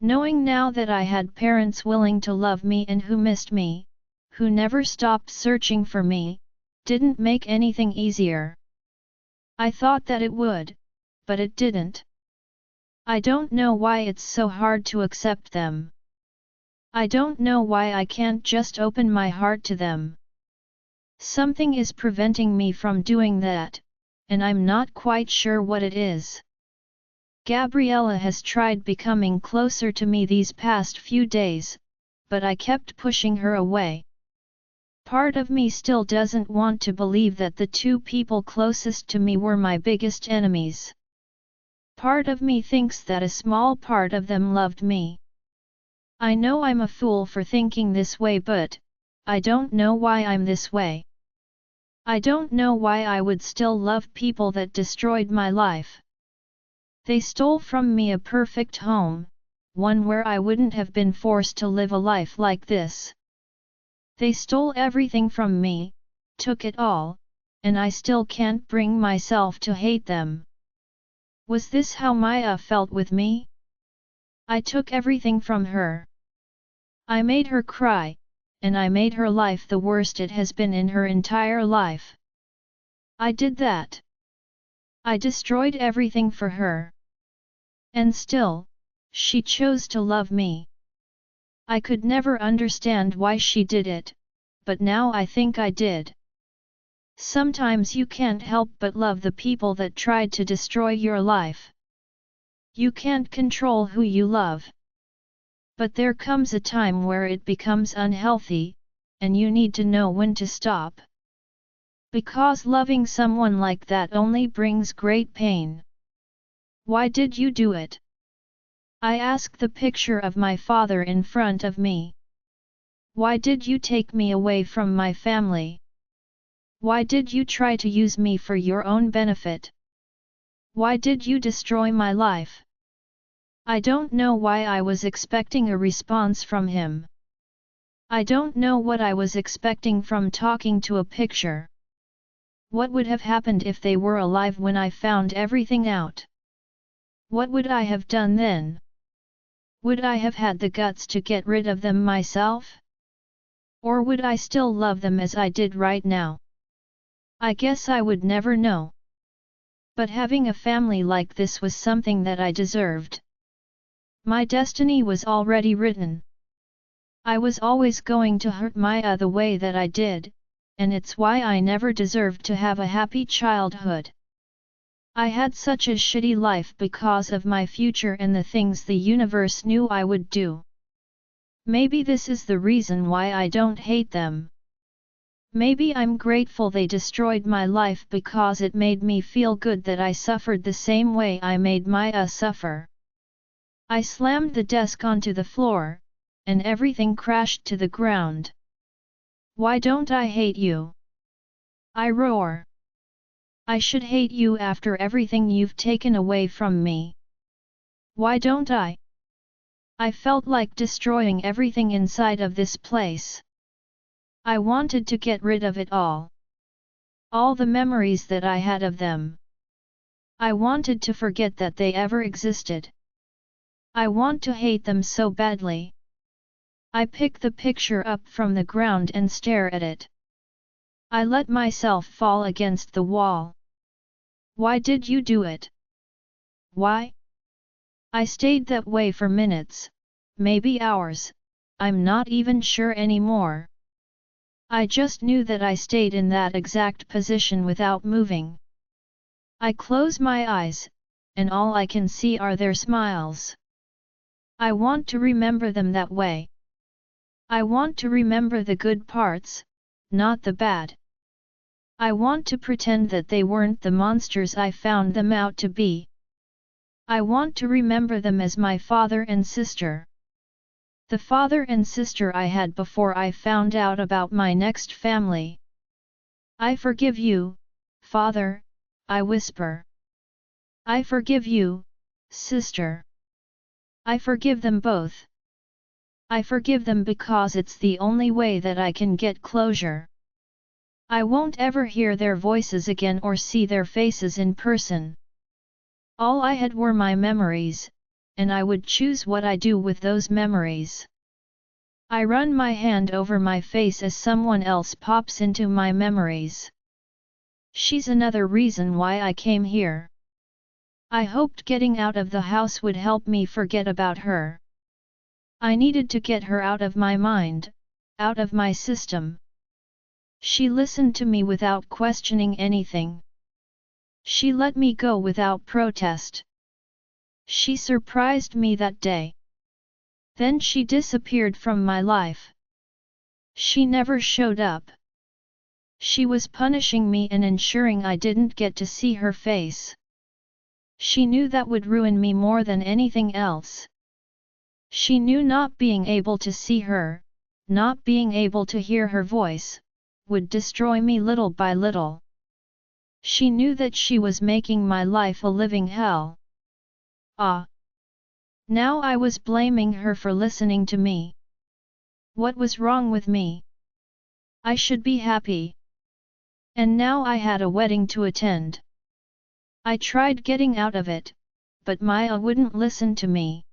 Knowing now that I had parents willing to love me and who missed me, who never stopped searching for me, didn't make anything easier. I thought that it would, but it didn't. I don't know why it's so hard to accept them. I don't know why I can't just open my heart to them. Something is preventing me from doing that, and I'm not quite sure what it is. Gabriella has tried becoming closer to me these past few days, but I kept pushing her away. Part of me still doesn't want to believe that the two people closest to me were my biggest enemies. Part of me thinks that a small part of them loved me. I know I'm a fool for thinking this way, but I don't know why I'm this way. I don't know why I would still love people that destroyed my life. They stole from me a perfect home, one where I wouldn't have been forced to live a life like this. They stole everything from me, took it all, and I still can't bring myself to hate them. Was this how Maya felt with me? I took everything from her. I made her cry, and I made her life the worst it has been in her entire life. I did that. I destroyed everything for her. And still, she chose to love me. I could never understand why she did it, but now I think I did. Sometimes you can't help but love the people that tried to destroy your life. You can't control who you love. But there comes a time where it becomes unhealthy, and you need to know when to stop. Because loving someone like that only brings great pain. Why did you do it? I ask the picture of my father in front of me. Why did you take me away from my family? Why did you try to use me for your own benefit? Why did you destroy my life? I don't know why I was expecting a response from him. I don't know what I was expecting from talking to a picture. What would have happened if they were alive when I found everything out? What would I have done then? Would I have had the guts to get rid of them myself? Or would I still love them as I did right now? I guess I would never know. But having a family like this was something that I deserved. My destiny was already written. I was always going to hurt Maya the way that I did, and it's why I never deserved to have a happy childhood. I had such a shitty life because of my future and the things the universe knew I would do. Maybe this is the reason why I don't hate them. Maybe I'm grateful they destroyed my life because it made me feel good that I suffered the same way I made Maya suffer. I slammed the desk onto the floor, and everything crashed to the ground. Why don't I hate you? I roar. I should hate you after everything you've taken away from me. Why don't I? I felt like destroying everything inside of this place. I wanted to get rid of it all. All the memories that I had of them. I wanted to forget that they ever existed. I want to hate them so badly. I pick the picture up from the ground and stare at it. I let myself fall against the wall. Why did you do it? Why? I stayed that way for minutes, maybe hours, I'm not even sure anymore. I just knew that I stayed in that exact position without moving. I close my eyes, and all I can see are their smiles. I want to remember them that way. I want to remember the good parts, not the bad. I want to pretend that they weren't the monsters I found them out to be. I want to remember them as my father and sister. The father and sister I had before I found out about my next family. I forgive you, father, I whisper. I forgive you, sister. I forgive them both. I forgive them because it's the only way that I can get closure. I won't ever hear their voices again or see their faces in person. All I had were my memories, and I would choose what I do with those memories. I run my hand over my face as someone else pops into my memories. She's another reason why I came here. I hoped getting out of the house would help me forget about her. I needed to get her out of my mind, out of my system. She listened to me without questioning anything. She let me go without protest. She surprised me that day. Then she disappeared from my life. She never showed up. She was punishing me and ensuring I didn't get to see her face. She knew that would ruin me more than anything else. She knew not being able to see her, not being able to hear her voice, would destroy me little by little. She knew that she was making my life a living hell. Ah! Now I was blaming her for listening to me. What was wrong with me? I should be happy. And now I had a wedding to attend. I tried getting out of it, but Maya wouldn't listen to me.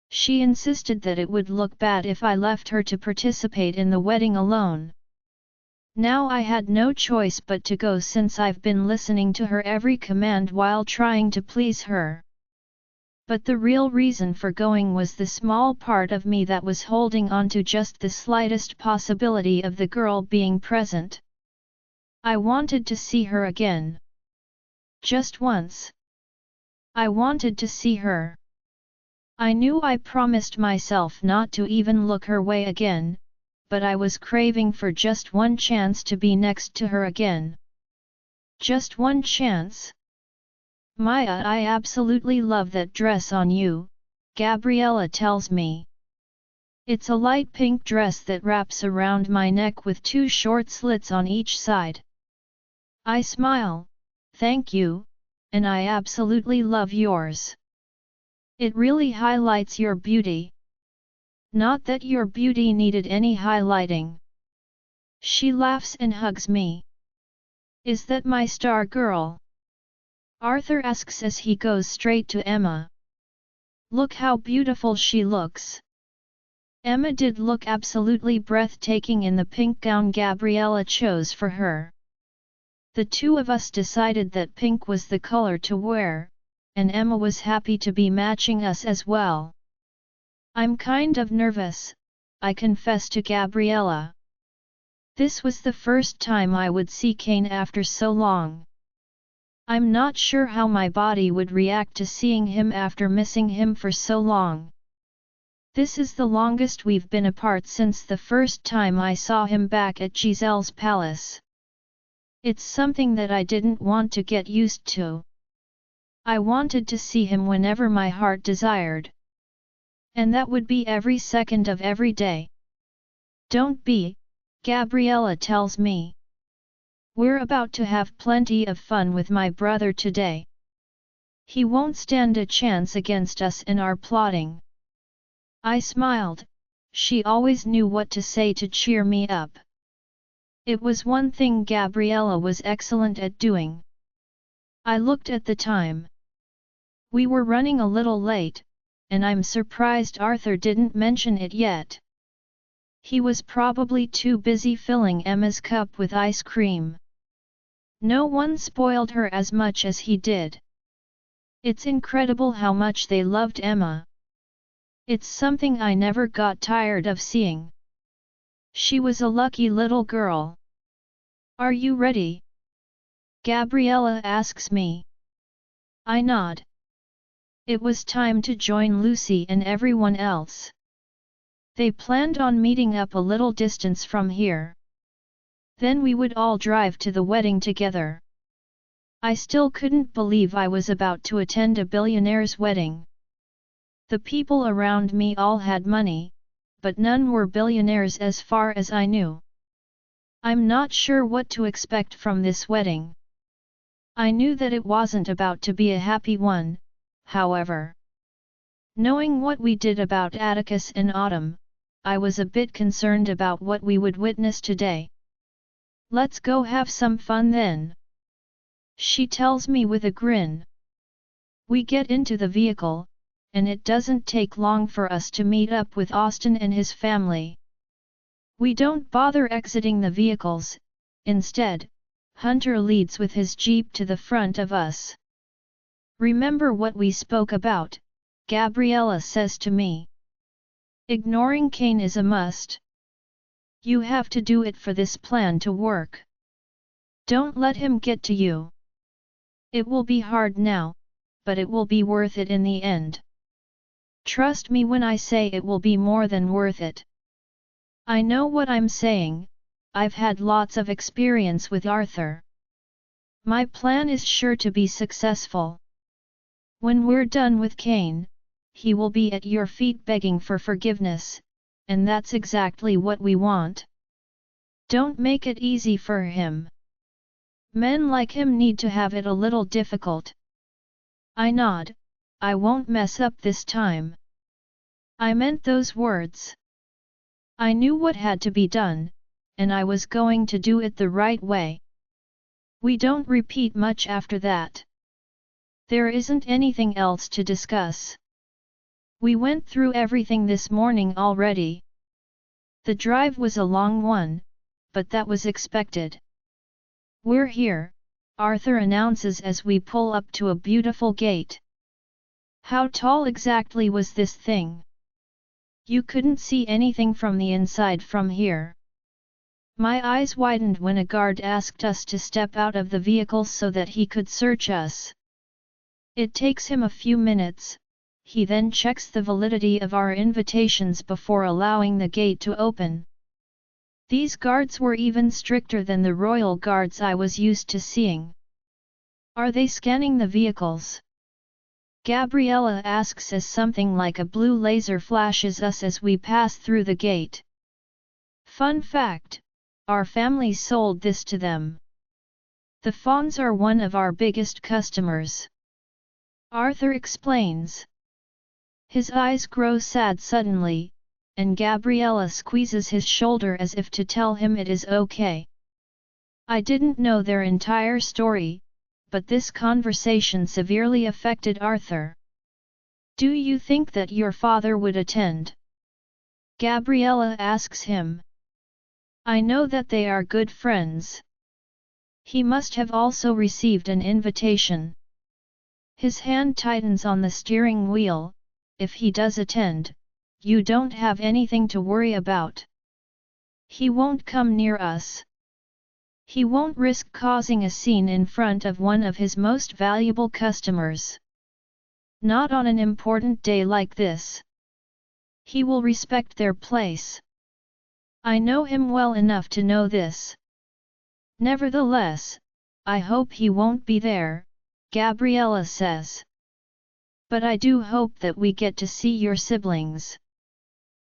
She insisted that it would look bad if I left her to participate in the wedding alone. Now I had no choice but to go since I've been listening to her every command while trying to please her. But the real reason for going was the small part of me that was holding on to just the slightest possibility of the girl being present. I wanted to see her again. Just once. I wanted to see her. I knew I promised myself not to even look her way again, but I was craving for just one chance to be next to her again. Just one chance. Maya, I absolutely love that dress on you, Gabriella tells me. It's a light pink dress that wraps around my neck with two short slits on each side. I smile, thank you, and I absolutely love yours. It really highlights your beauty. Not that your beauty needed any highlighting. She laughs and hugs me. Is that my star girl? Arthur asks as he goes straight to Emma. Look how beautiful she looks. Emma did look absolutely breathtaking in the pink gown Gabriella chose for her. The two of us decided that pink was the color to wear, and Emma was happy to be matching us as well. I'm kind of nervous, I confess to Gabriella. This was the first time I would see Kane after so long. I'm not sure how my body would react to seeing him after missing him for so long. This is the longest we've been apart since the first time I saw him back at Giselle's palace. It's something that I didn't want to get used to. I wanted to see him whenever my heart desired. And that would be every second of every day. Don't be, Gabriella tells me. We're about to have plenty of fun with my brother today. He won't stand a chance against us in our plotting. I smiled, she always knew what to say to cheer me up. It was one thing Gabriella was excellent at doing. I looked at the time. We were running a little late, and I'm surprised Arthur didn't mention it yet. He was probably too busy filling Emma's cup with ice cream. No one spoiled her as much as he did. It's incredible how much they loved Emma. It's something I never got tired of seeing. She was a lucky little girl. Are you ready? Gabriella asks me. I nod. It was time to join Lucy and everyone else. They planned on meeting up a little distance from here. Then we would all drive to the wedding together. I still couldn't believe I was about to attend a billionaire's wedding. The people around me all had money, but none were billionaires as far as I knew. I'm not sure what to expect from this wedding. I knew that it wasn't about to be a happy one, however. Knowing what we did about Atticus and Autumn, I was a bit concerned about what we would witness today. Let's go have some fun then, she tells me with a grin. We get into the vehicle, and it doesn't take long for us to meet up with Austin and his family. We don't bother exiting the vehicles, instead, Hunter leads with his jeep to the front of us. Remember what we spoke about, Gabriella says to me. Ignoring Kane is a must. You have to do it for this plan to work. Don't let him get to you. It will be hard now, but it will be worth it in the end. Trust me when I say it will be more than worth it. I know what I'm saying, I've had lots of experience with Arthur. My plan is sure to be successful. When we're done with Kane, he will be at your feet begging for forgiveness, and that's exactly what we want. Don't make it easy for him. Men like him need to have it a little difficult. I nod. I won't mess up this time. I meant those words. I knew what had to be done, and I was going to do it the right way. We don't repeat much after that. There isn't anything else to discuss. We went through everything this morning already. The drive was a long one, but that was expected. We're here, Arthur announces as we pull up to a beautiful gate. How tall exactly was this thing? You couldn't see anything from the inside from here. My eyes widened when a guard asked us to step out of the vehicle so that he could search us. It takes him a few minutes, he then checks the validity of our invitations before allowing the gate to open. These guards were even stricter than the royal guards I was used to seeing. Are they scanning the vehicles? Gabriella asks as something like a blue laser flashes us as we pass through the gate. Fun fact, our family sold this to them. The Fawns are one of our biggest customers. Arthur explains. His eyes grow sad suddenly, and Gabriella squeezes his shoulder as if to tell him it is okay. I didn't know their entire story, but this conversation severely affected Arthur. Do you think that your father would attend? Gabriella asks him. I know that they are good friends. He must have also received an invitation. His hand tightens on the steering wheel. If he does attend, you don't have anything to worry about. He won't come near us. He won't risk causing a scene in front of one of his most valuable customers. Not on an important day like this. He will respect their place. I know him well enough to know this. Nevertheless, I hope he won't be there, Gabriella says. But I do hope that we get to see your siblings.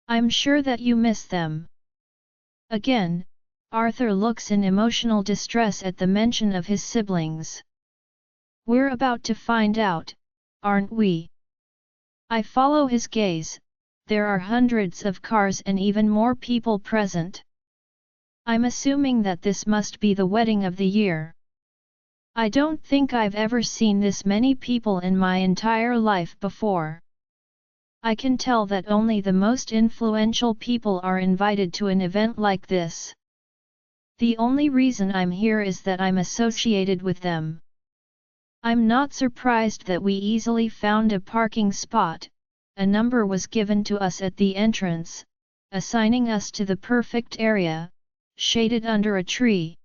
I'm sure that you miss them. Again, Arthur looks in emotional distress at the mention of his siblings. We're about to find out, aren't we? I follow his gaze. There are hundreds of cars and even more people present. I'm assuming that this must be the wedding of the year. I don't think I've ever seen this many people in my entire life before. I can tell that only the most influential people are invited to an event like this. The only reason I'm here is that I'm associated with them. I'm not surprised that we easily found a parking spot. A number was given to us at the entrance, assigning us to the perfect area, shaded under a tree.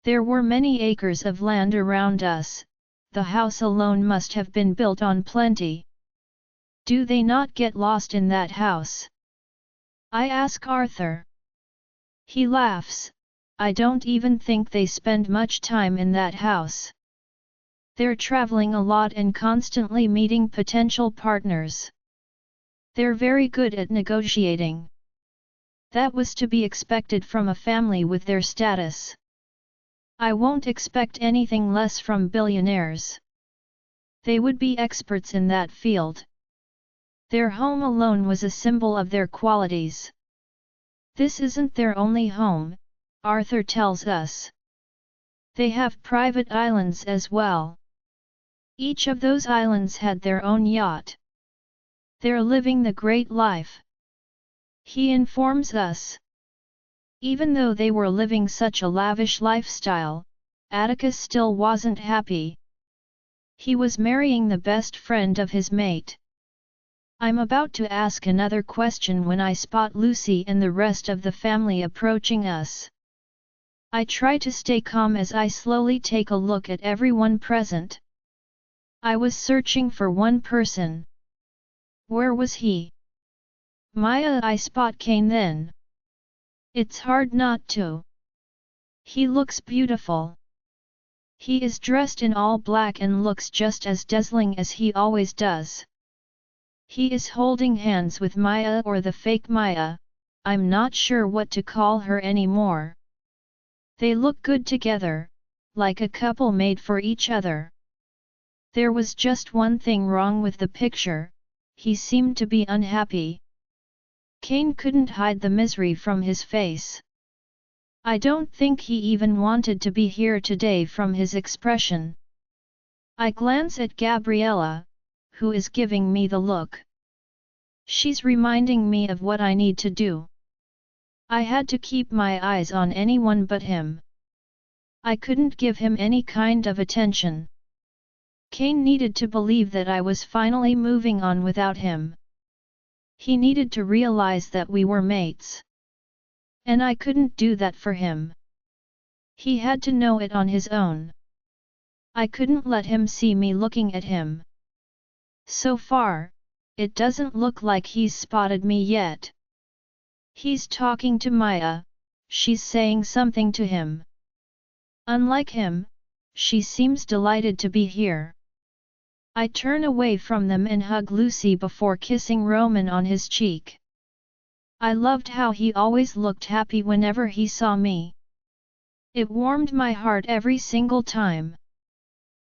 There were many acres of land around us, the house alone must have been built on plenty. Do they not get lost in that house? I ask Arthur. He laughs. I don't even think they spend much time in that house. They're traveling a lot and constantly meeting potential partners. They're very good at negotiating. That was to be expected from a family with their status. I won't expect anything less from billionaires. They would be experts in that field. Their home alone was a symbol of their qualities. This isn't their only home, Arthur tells us. They have private islands as well. Each of those islands had their own yacht. They're living the great life. He informs us. Even though they were living such a lavish lifestyle, Atticus still wasn't happy. He was marrying the best friend of his mate. I'm about to ask another question when I spot Lucy and the rest of the family approaching us. I try to stay calm as I slowly take a look at everyone present. I was searching for one person. Where was he? Maya, I spot Cain then. It's hard not to. He looks beautiful. He is dressed in all black and looks just as dazzling as he always does. He is holding hands with Maya, or the fake Maya. I'm not sure what to call her anymore. They look good together, like a couple made for each other. There was just one thing wrong with the picture. He seemed to be unhappy. Cain couldn't hide the misery from his face. I don't think he even wanted to be here today from his expression. I glance at Gabriella, who is giving me the look. She's reminding me of what I need to do. I had to keep my eyes on anyone but him. I couldn't give him any kind of attention. Cain needed to believe that I was finally moving on without him. He needed to realize that we were mates. And I couldn't do that for him. He had to know it on his own. I couldn't let him see me looking at him. So far, it doesn't look like he's spotted me yet. He's talking to Maya, she's saying something to him. Unlike him, she seems delighted to be here. I turn away from them and hug Lucy before kissing Roman on his cheek. I loved how he always looked happy whenever he saw me. It warmed my heart every single time.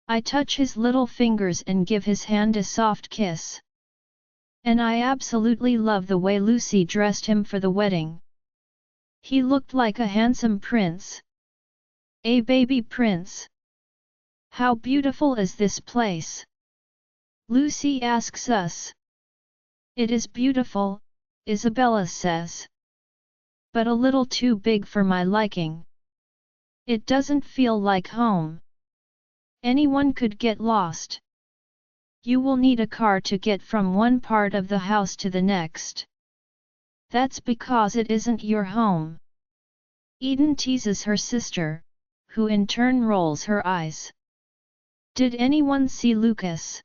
I touch his little fingers and give his hand a soft kiss. And I absolutely love the way Lucy dressed him for the wedding. He looked like a handsome prince. A baby prince. How beautiful is this place? Lucy asks us. It is beautiful, Isabella says. But a little too big for my liking. It doesn't feel like home. Anyone could get lost. You will need a car to get from one part of the house to the next. That's because it isn't your home. Eden teases her sister, who in turn rolls her eyes. Did anyone see Lucas?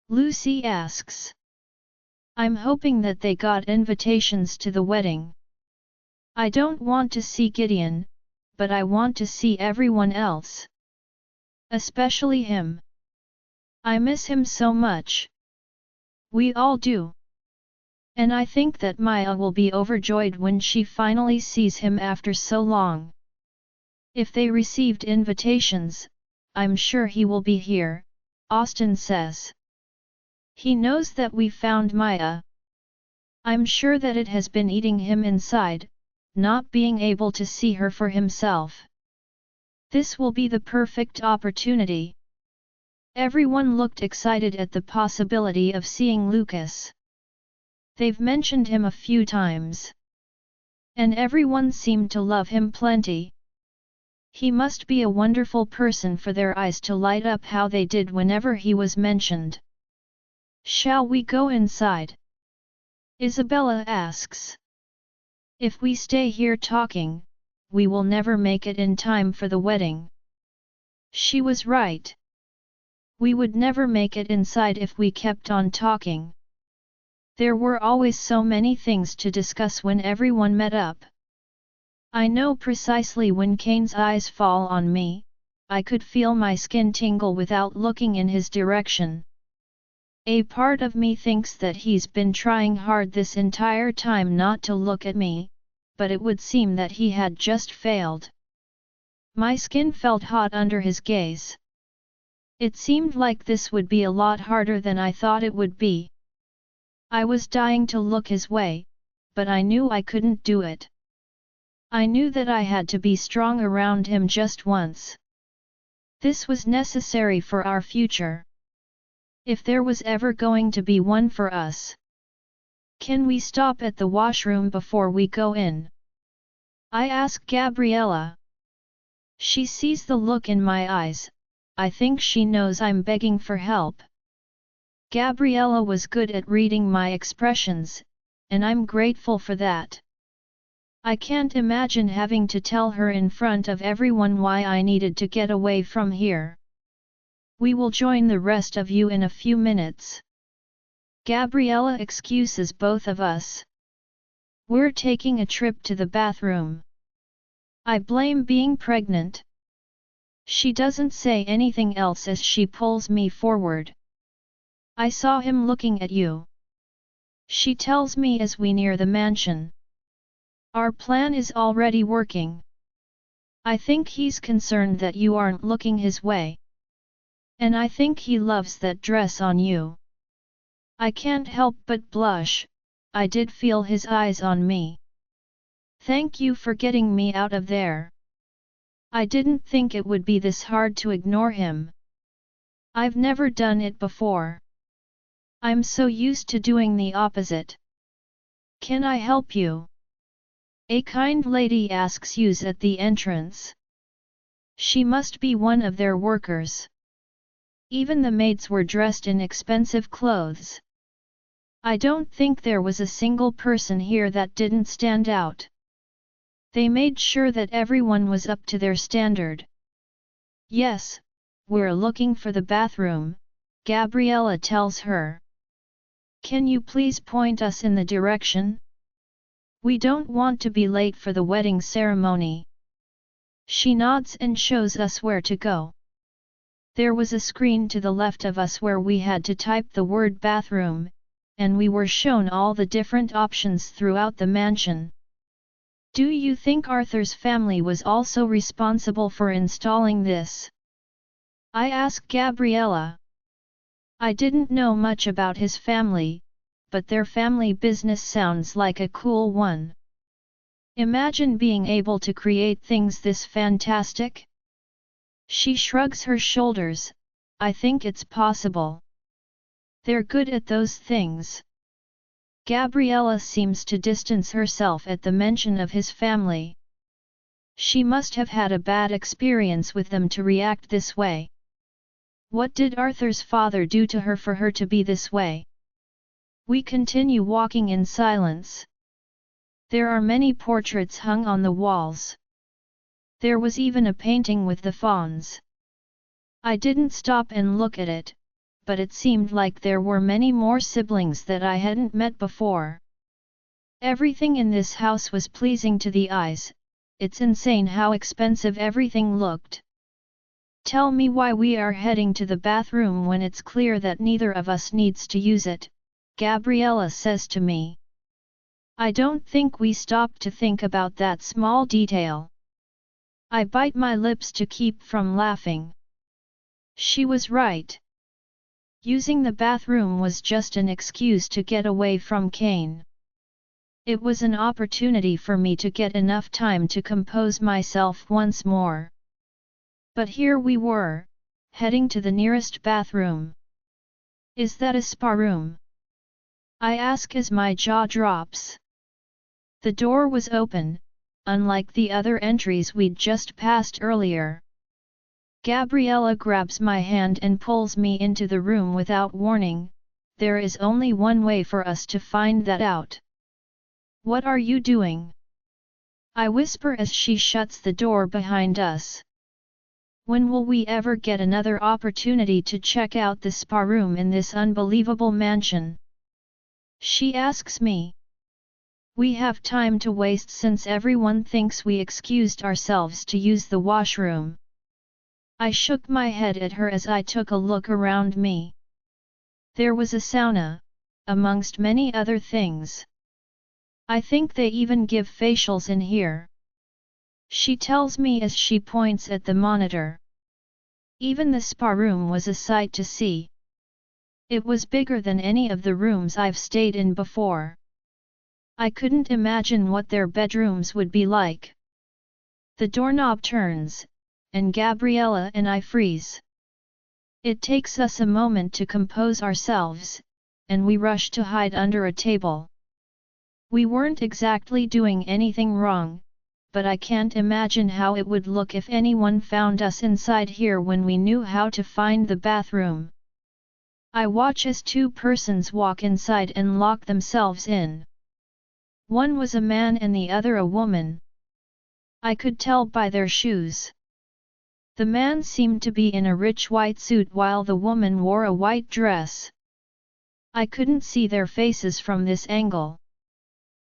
Lucy asks. I'm hoping that they got invitations to the wedding. I don't want to see Gideon, but I want to see everyone else. Especially him. I miss him so much. We all do. And I think that Maya will be overjoyed when she finally sees him after so long. If they received invitations, I'm sure he will be here, Austin says. He knows that we found Maya. I'm sure that it has been eating him inside, not being able to see her for himself. This will be the perfect opportunity. Everyone looked excited at the possibility of seeing Lucas. They've mentioned him a few times. And everyone seemed to love him plenty. He must be a wonderful person for their eyes to light up how they did whenever he was mentioned. Shall we go inside? Isabella asks. If we stay here talking, we will never make it in time for the wedding. She was right. We would never make it inside if we kept on talking. There were always so many things to discuss when everyone met up. I know precisely when Kane's eyes fall on me, I could feel my skin tingle without looking in his direction. A part of me thinks that he's been trying hard this entire time not to look at me, but it would seem that he had just failed. My skin felt hot under his gaze. It seemed like this would be a lot harder than I thought it would be. I was dying to look his way, but I knew I couldn't do it. I knew that I had to be strong around him just once. This was necessary for our future. If there was ever going to be one for us. Can we stop at the washroom before we go in? I asked Gabriella. She sees the look in my eyes. I think she knows I'm begging for help. Gabriella was good at reading my expressions, and I'm grateful for that. I can't imagine having to tell her in front of everyone why I needed to get away from here. We will join the rest of you in a few minutes. Gabriella excuses both of us. We're taking a trip to the bathroom. I blame being pregnant. She doesn't say anything else as she pulls me forward. I saw him looking at you. She tells me as we near the mansion. Our plan is already working. I think he's concerned that you aren't looking his way. And I think he loves that dress on you. I can't help but blush. I did feel his eyes on me. Thank you for getting me out of there. I didn't think it would be this hard to ignore him. I've never done it before. I'm so used to doing the opposite. Can I help you? A kind lady asks you at the entrance. She must be one of their workers. Even the maids were dressed in expensive clothes. I don't think there was a single person here that didn't stand out. They made sure that everyone was up to their standard. Yes, we're looking for the bathroom, Gabriella tells her. Can you please point us in the direction? We don't want to be late for the wedding ceremony. She nods and shows us where to go. There was a screen to the left of us where we had to type the word bathroom, and we were shown all the different options throughout the mansion. Do you think Arthur's family was also responsible for installing this? I asked Gabriella. I didn't know much about his family, but their family business sounds like a cool one. Imagine being able to create things this fantastic. She shrugs her shoulders. I think it's possible. They're good at those things. Gabriella seems to distance herself at the mention of his family. She must have had a bad experience with them to react this way. What did Arthur's father do to her for her to be this way? We continue walking in silence. There are many portraits hung on the walls. There was even a painting with the fawns. I didn't stop and look at it, but it seemed like there were many more siblings that I hadn't met before. Everything in this house was pleasing to the eyes. It's insane how expensive everything looked. Tell me why we are heading to the bathroom when it's clear that neither of us needs to use it, Gabriella says to me. I don't think we stopped to think about that small detail. I bite my lips to keep from laughing. She was right. Using the bathroom was just an excuse to get away from Kane. It was an opportunity for me to get enough time to compose myself once more. But here we were, heading to the nearest bathroom. Is that a spa room? I ask as my jaw drops. The door was open, unlike the other entries we'd just passed earlier. Gabriella grabs my hand and pulls me into the room without warning. There is only one way for us to find that out. What are you doing? I whisper as she shuts the door behind us. When will we ever get another opportunity to check out the spa room in this unbelievable mansion? She asks me. We have time to waste since everyone thinks we excused ourselves to use the washroom. I shook my head at her as I took a look around me. There was a sauna, amongst many other things. I think they even give facials in here. She tells me as she points at the monitor. Even the spa room was a sight to see. It was bigger than any of the rooms I've stayed in before. I couldn't imagine what their bedrooms would be like. The doorknob turns, and Gabriella and I freeze. It takes us a moment to compose ourselves, and we rush to hide under a table. We weren't exactly doing anything wrong, but I can't imagine how it would look if anyone found us inside here when we knew how to find the bathroom. I watch as two persons walk inside and lock themselves in. One was a man and the other a woman. I could tell by their shoes. The man seemed to be in a rich white suit while the woman wore a white dress. I couldn't see their faces from this angle.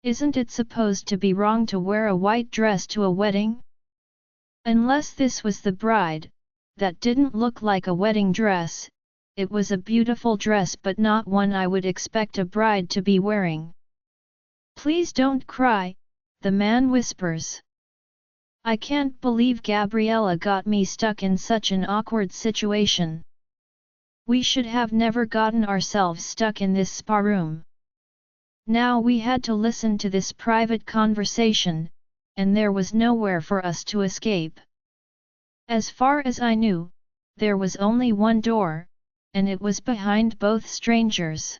Isn't it supposed to be wrong to wear a white dress to a wedding? Unless this was the bride, that didn't look like a wedding dress. It was a beautiful dress but not one I would expect a bride to be wearing. Please don't cry, the man whispers. I can't believe Gabriella got me stuck in such an awkward situation. We should have never gotten ourselves stuck in this spa room. Now we had to listen to this private conversation, and there was nowhere for us to escape. As far as I knew, there was only one door, and it was behind both strangers.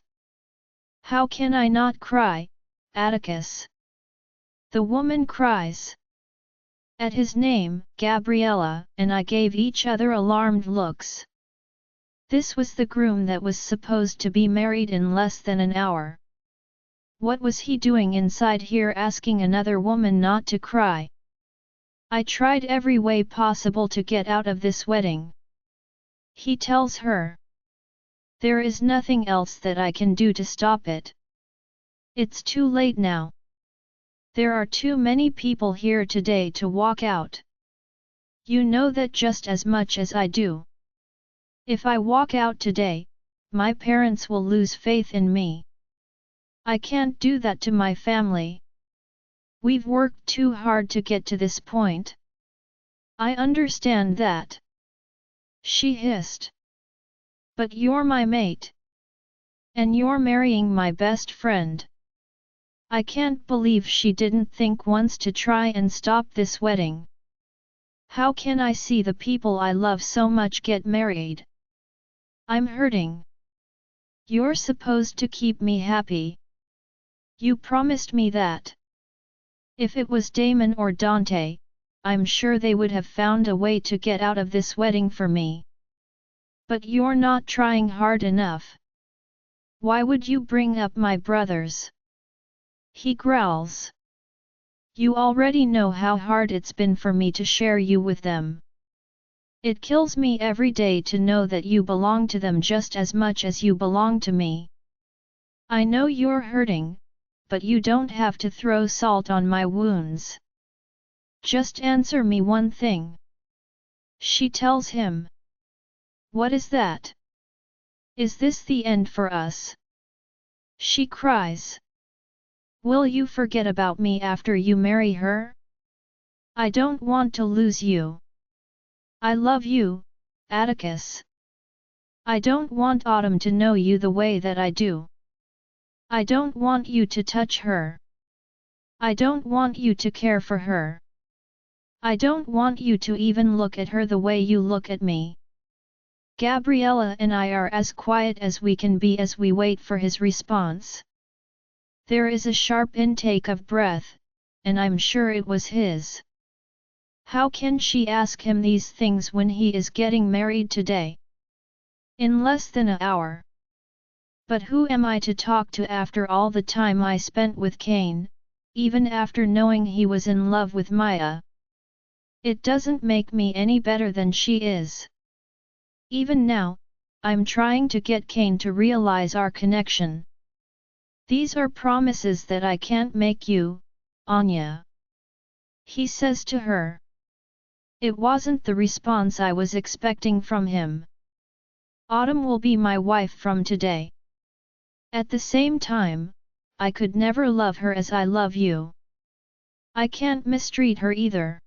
How can I not cry, Atticus? The woman cries. At his name, Gabriella and I gave each other alarmed looks. This was the groom that was supposed to be married in less than an hour. What was he doing inside here asking another woman not to cry? I tried every way possible to get out of this wedding. He tells her. There is nothing else that I can do to stop it. It's too late now. There are too many people here today to walk out. You know that just as much as I do. If I walk out today, my parents will lose faith in me. I can't do that to my family. We've worked too hard to get to this point. I understand that. She hissed. But you're my mate. And you're marrying my best friend. I can't believe she didn't think once to try and stop this wedding. How can I see the people I love so much get married? I'm hurting. You're supposed to keep me happy. You promised me that. If it was Damon or Dante, I'm sure they would have found a way to get out of this wedding for me. But you're not trying hard enough. Why would you bring up my brothers? He growls. You already know how hard it's been for me to share you with them. It kills me every day to know that you belong to them just as much as you belong to me. I know you're hurting, but you don't have to throw salt on my wounds. Just answer me one thing. She tells him. What is that? Is this the end for us? She cries. Will you forget about me after you marry her? I don't want to lose you. I love you, Atticus. I don't want Autumn to know you the way that I do. I don't want you to touch her. I don't want you to care for her. I don't want you to even look at her the way you look at me. Gabriella and I are as quiet as we can be as we wait for his response. There is a sharp intake of breath, and I'm sure it was his. How can she ask him these things when he is getting married today? In less than an hour. But who am I to talk to after all the time I spent with Cain, even after knowing he was in love with Maya? It doesn't make me any better than she is. Even now, I'm trying to get Kane to realize our connection. These are promises that I can't make you, Anya. He says to her. It wasn't the response I was expecting from him. Autumn will be my wife from today. At the same time, I could never love her as I love you. I can't mistreat her either.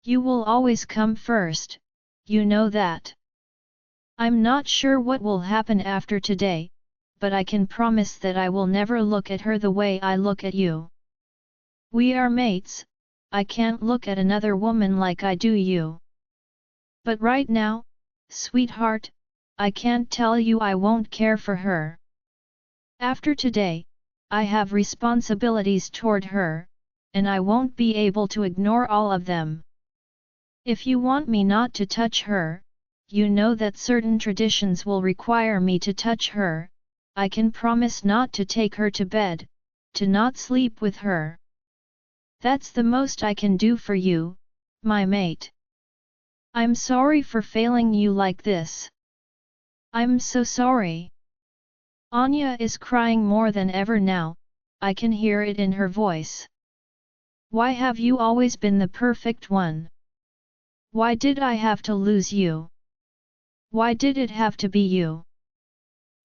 You will always come first, you know that. I'm not sure what will happen after today, but I can promise that I will never look at her the way I look at you. We are mates, I can't look at another woman like I do you. But right now, sweetheart, I can't tell you I won't care for her. After today, I have responsibilities toward her, and I won't be able to ignore all of them. If you want me not to touch her, you know that certain traditions will require me to touch her. I can promise not to take her to bed, to not sleep with her. That's the most I can do for you, my mate. I'm sorry for failing you like this. I'm so sorry. Anya is crying more than ever now, I can hear it in her voice. Why have you always been the perfect one? Why did I have to lose you? Why did it have to be you?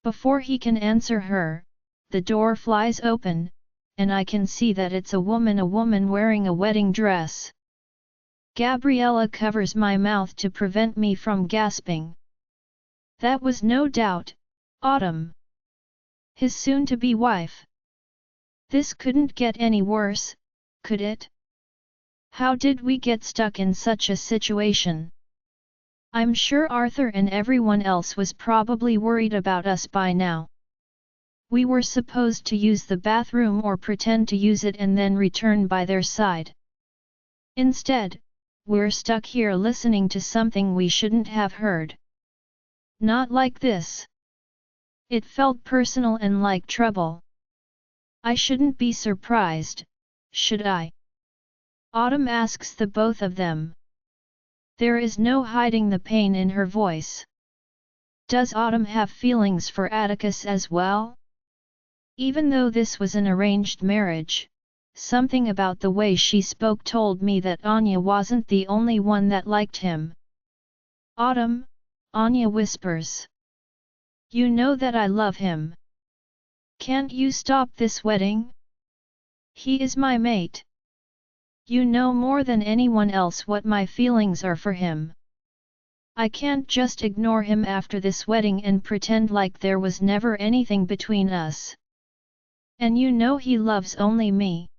Before he can answer her, the door flies open, and I can see that it's a woman wearing a wedding dress. Gabriella covers my mouth to prevent me from gasping. That was no doubt, Autumn. His soon-to-be wife. This couldn't get any worse, could it? How did we get stuck in such a situation? I'm sure Arthur and everyone else was probably worried about us by now. We were supposed to use the bathroom or pretend to use it and then return by their side. Instead, we're stuck here listening to something we shouldn't have heard. Not like this. It felt personal and like trouble. I shouldn't be surprised, should I? Autumn asks the both of them. There is no hiding the pain in her voice. Does Autumn have feelings for Atticus as well? Even though this was an arranged marriage, something about the way she spoke told me that Anya wasn't the only one that liked him. Autumn, Anya whispers. You know that I love him. Can't you stop this wedding? He is my mate. You know more than anyone else what my feelings are for him. I can't just ignore him after this wedding and pretend like there was never anything between us. And you know he loves only me.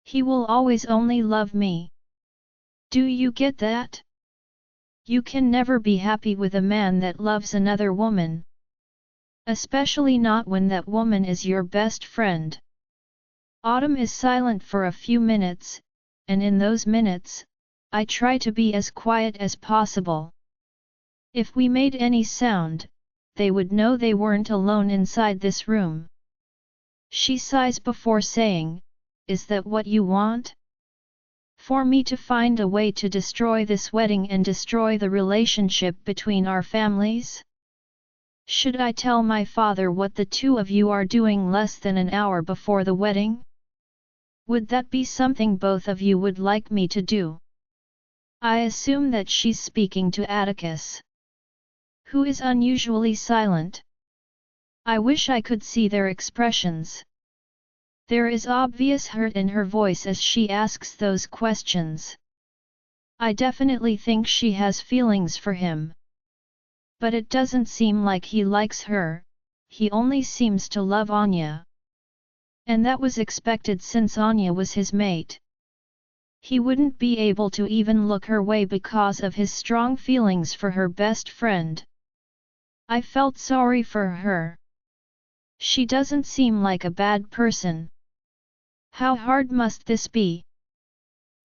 He will always only love me. Do you get that? You can never be happy with a man that loves another woman. Especially not when that woman is your best friend. Autumn is silent for a few minutes, and in those minutes, I try to be as quiet as possible. If we made any sound, they would know they weren't alone inside this room. She sighs before saying, Is that what you want? For me to find a way to destroy this wedding and destroy the relationship between our families? Should I tell my father what the two of you are doing less than an hour before the wedding? Would that be something both of you would like me to do? I assume that she's speaking to Atticus, who is unusually silent. I wish I could see their expressions. There is obvious hurt in her voice as she asks those questions. I definitely think she has feelings for him. But it doesn't seem like he likes her, he only seems to love Anya. And that was expected since Anya was his mate. He wouldn't be able to even look her way because of his strong feelings for her best friend. I felt sorry for her. She doesn't seem like a bad person. How hard must this be?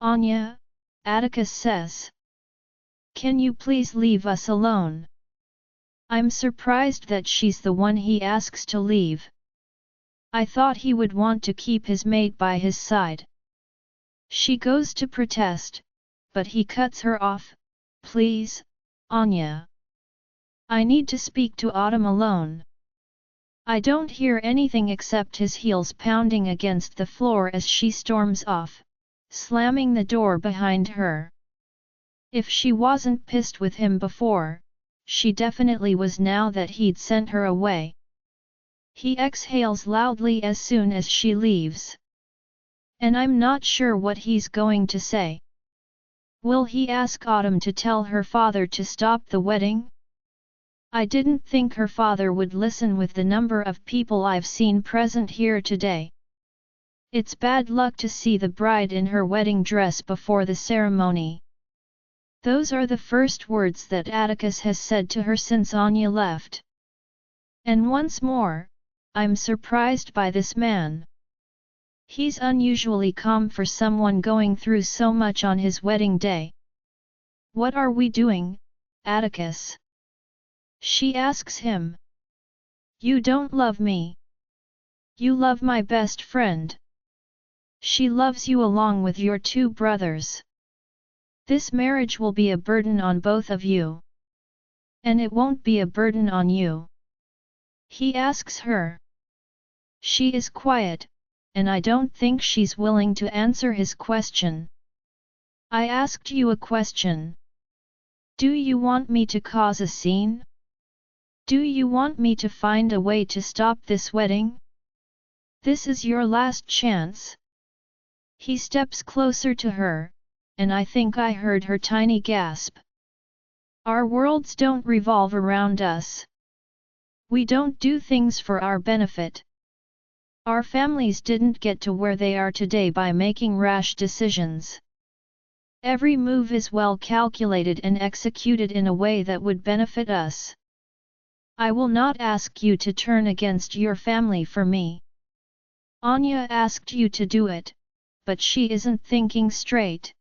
Anya, Atticus says. Can you please leave us alone? I'm surprised that she's the one he asks to leave. I thought he would want to keep his mate by his side. She goes to protest, but he cuts her off. Please, Anya. I need to speak to Autumn alone. I don't hear anything except his heels pounding against the floor as she storms off, slamming the door behind her. If she wasn't pissed with him before, she definitely was now that he'd sent her away. He exhales loudly as soon as she leaves. And I'm not sure what he's going to say. Will he ask Autumn to tell her father to stop the wedding? I didn't think her father would listen with the number of people I've seen present here today. It's bad luck to see the bride in her wedding dress before the ceremony. Those are the first words that Atticus has said to her since Anya left. And once more, I'm surprised by this man. He's unusually calm for someone going through so much on his wedding day. What are we doing, Atticus? She asks him. You don't love me. You love my best friend. She loves you along with your two brothers. This marriage will be a burden on both of you. And it won't be a burden on you. He asks her. She is quiet, and I don't think she's willing to answer his question. I asked you a question. Do you want me to cause a scene? Do you want me to find a way to stop this wedding? This is your last chance. He steps closer to her, and I think I heard her tiny gasp. Our worlds don't revolve around us. We don't do things for our benefit. Our families didn't get to where they are today by making rash decisions. Every move is well calculated and executed in a way that would benefit us. I will not ask you to turn against your family for me. Anya asked you to do it, but she isn't thinking straight.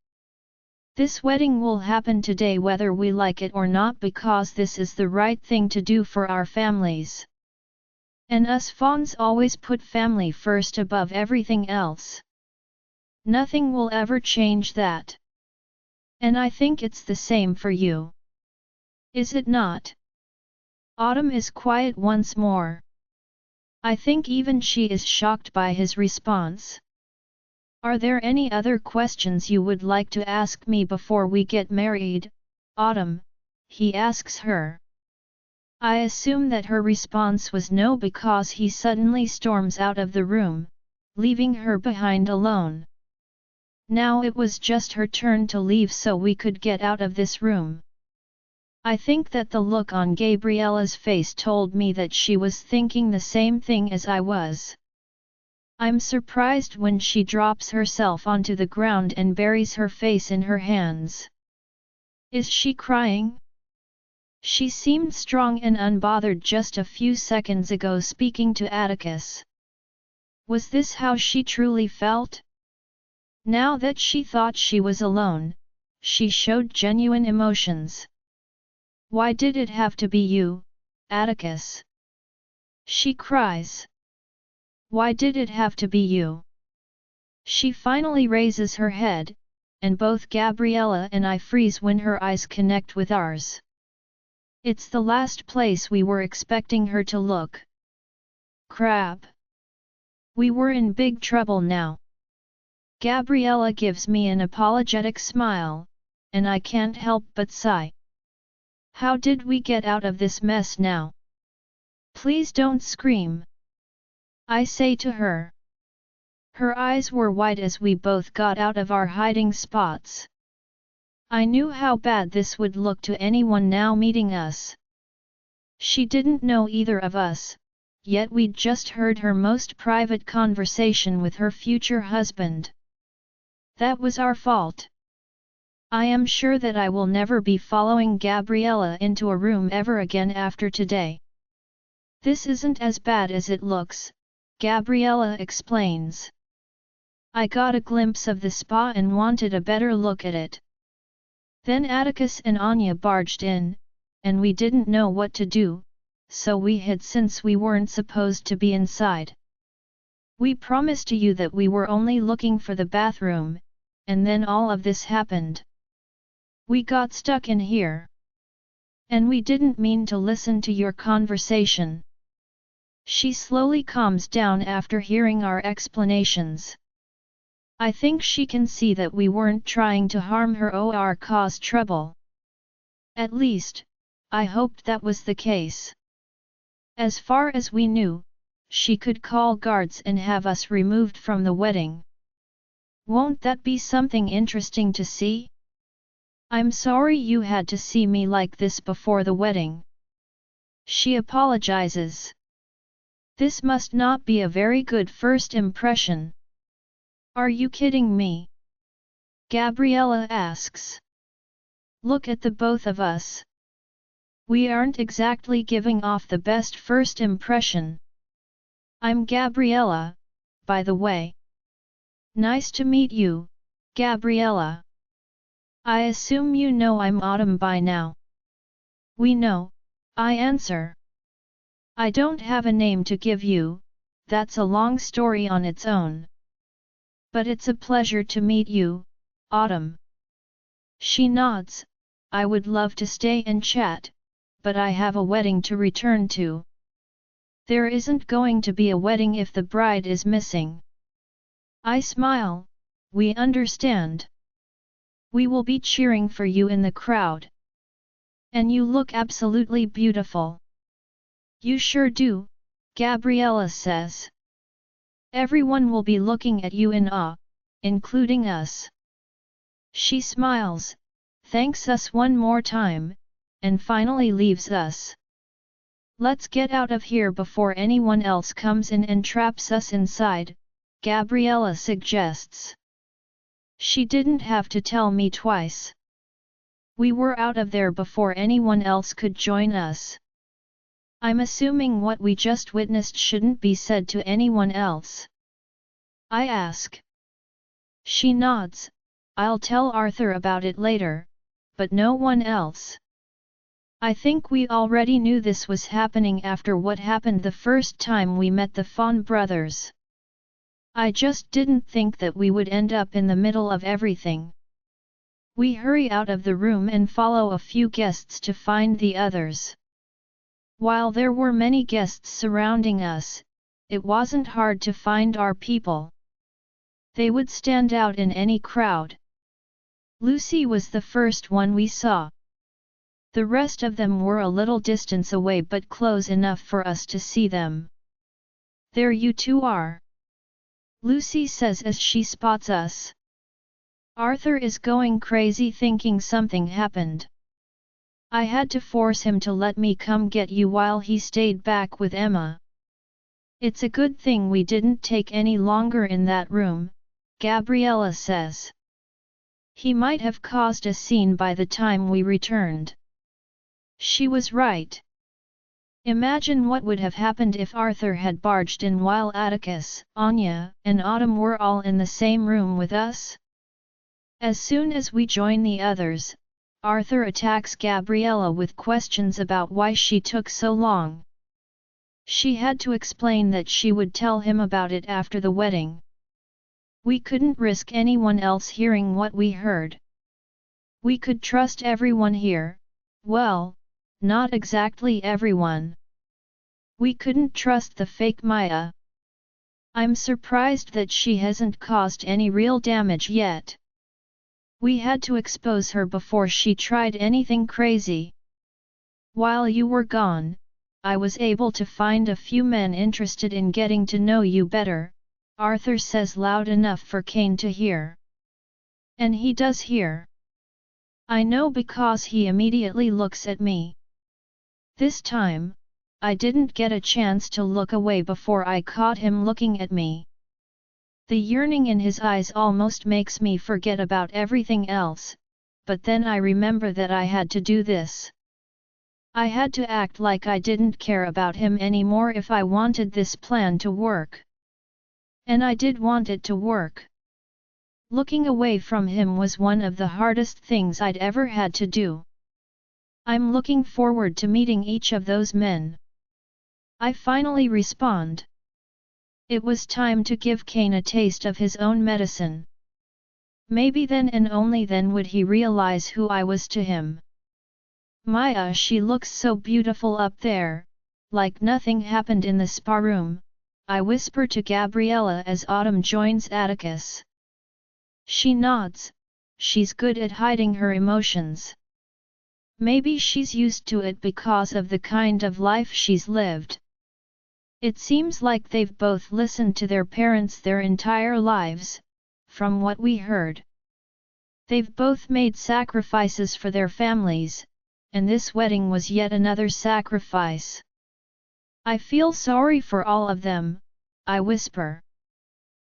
This wedding will happen today whether we like it or not because this is the right thing to do for our families. And us Fawns always put family first above everything else. Nothing will ever change that. And I think it's the same for you. Is it not? Autumn is quiet once more. I think even she is shocked by his response. Are there any other questions you would like to ask me before we get married, Autumn? He asks her. I assume that her response was no because he suddenly storms out of the room, leaving her behind alone. Now it was just her turn to leave so we could get out of this room. I think that the look on Gabriella's face told me that she was thinking the same thing as I was. I'm surprised when she drops herself onto the ground and buries her face in her hands. Is she crying? She seemed strong and unbothered just a few seconds ago speaking to Atticus. Was this how she truly felt? Now that she thought she was alone, she showed genuine emotions. Why did it have to be you, Atticus? She cries. Why did it have to be you? She finally raises her head, and both Gabriella and I freeze when her eyes connect with ours. It's the last place we were expecting her to look. Crap! We were in big trouble now. Gabriella gives me an apologetic smile, and I can't help but sigh. How did we get out of this mess now? Please don't scream. I say to her. Her eyes were wide as we both got out of our hiding spots. I knew how bad this would look to anyone now meeting us. She didn't know either of us, yet we'd just heard her most private conversation with her future husband. That was our fault. I am sure that I will never be following Gabriella into a room ever again after today. This isn't as bad as it looks, Gabriella explains. I got a glimpse of the spa and wanted a better look at it. Then Atticus and Anya barged in, and we didn't know what to do, so we hid since we weren't supposed to be inside. We promised to you that we were only looking for the bathroom, and then all of this happened. We got stuck in here. And we didn't mean to listen to your conversation. She slowly calms down after hearing our explanations. I think she can see that we weren't trying to harm her or cause trouble. At least, I hoped that was the case. As far as we knew, she could call guards and have us removed from the wedding. Won't that be something interesting to see? I'm sorry you had to see me like this before the wedding. She apologizes. This must not be a very good first impression. Are you kidding me? Gabriella asks. Look at the both of us. We aren't exactly giving off the best first impression. I'm Gabriella, by the way. Nice to meet you, Gabriella. I assume you know I'm Autumn by now. We know, I answer. I don't have a name to give you, that's a long story on its own. But it's a pleasure to meet you, Autumn. She nods. I would love to stay and chat, but I have a wedding to return to. There isn't going to be a wedding if the bride is missing. I smile. We understand. We will be cheering for you in the crowd. And you look absolutely beautiful. You sure do, Gabriella says. Everyone will be looking at you in awe, including us. She smiles, thanks us one more time, and finally leaves us. Let's get out of here before anyone else comes in and traps us inside, Gabriella suggests. She didn't have to tell me twice. We were out of there before anyone else could join us. I'm assuming what we just witnessed shouldn't be said to anyone else. I ask. She nods. I'll tell Arthur about it later, but no one else. I think we already knew this was happening after what happened the first time we met the Fawn brothers. I just didn't think that we would end up in the middle of everything. We hurry out of the room and follow a few guests to find the others. While there were many guests surrounding us, it wasn't hard to find our people. They would stand out in any crowd. Lucy was the first one we saw. The rest of them were a little distance away but close enough for us to see them. There you two are, Lucy says as she spots us. Arthur is going crazy thinking something happened. I had to force him to let me come get you while he stayed back with Emma. It's a good thing we didn't take any longer in that room, Gabriella says. He might have caused a scene by the time we returned. She was right. Imagine what would have happened if Arthur had barged in while Atticus, Anya, and Autumn were all in the same room with us. As soon as we join the others, Arthur attacks Gabriella with questions about why she took so long. She had to explain that she would tell him about it after the wedding. We couldn't risk anyone else hearing what we heard. We could trust everyone here, well, not exactly everyone. We couldn't trust the fake Maya. I'm surprised that she hasn't caused any real damage yet. We had to expose her before she tried anything crazy. While you were gone, I was able to find a few men interested in getting to know you better, Arthur says loud enough for Kane to hear. And he does hear. I know because he immediately looks at me. This time, I didn't get a chance to look away before I caught him looking at me. The yearning in his eyes almost makes me forget about everything else, but then I remember that I had to do this. I had to act like I didn't care about him anymore if I wanted this plan to work. And I did want it to work. Looking away from him was one of the hardest things I'd ever had to do. I'm looking forward to meeting each of those men. I finally respond. It was time to give Kane a taste of his own medicine. Maybe then and only then would he realize who I was to him. Maya, she looks so beautiful up there, like nothing happened in the spa room, I whisper to Gabriella as Autumn joins Atticus. She nods, she's good at hiding her emotions. Maybe she's used to it because of the kind of life she's lived. It seems like they've both listened to their parents their entire lives, from what we heard. They've both made sacrifices for their families, and this wedding was yet another sacrifice. I feel sorry for all of them, I whisper.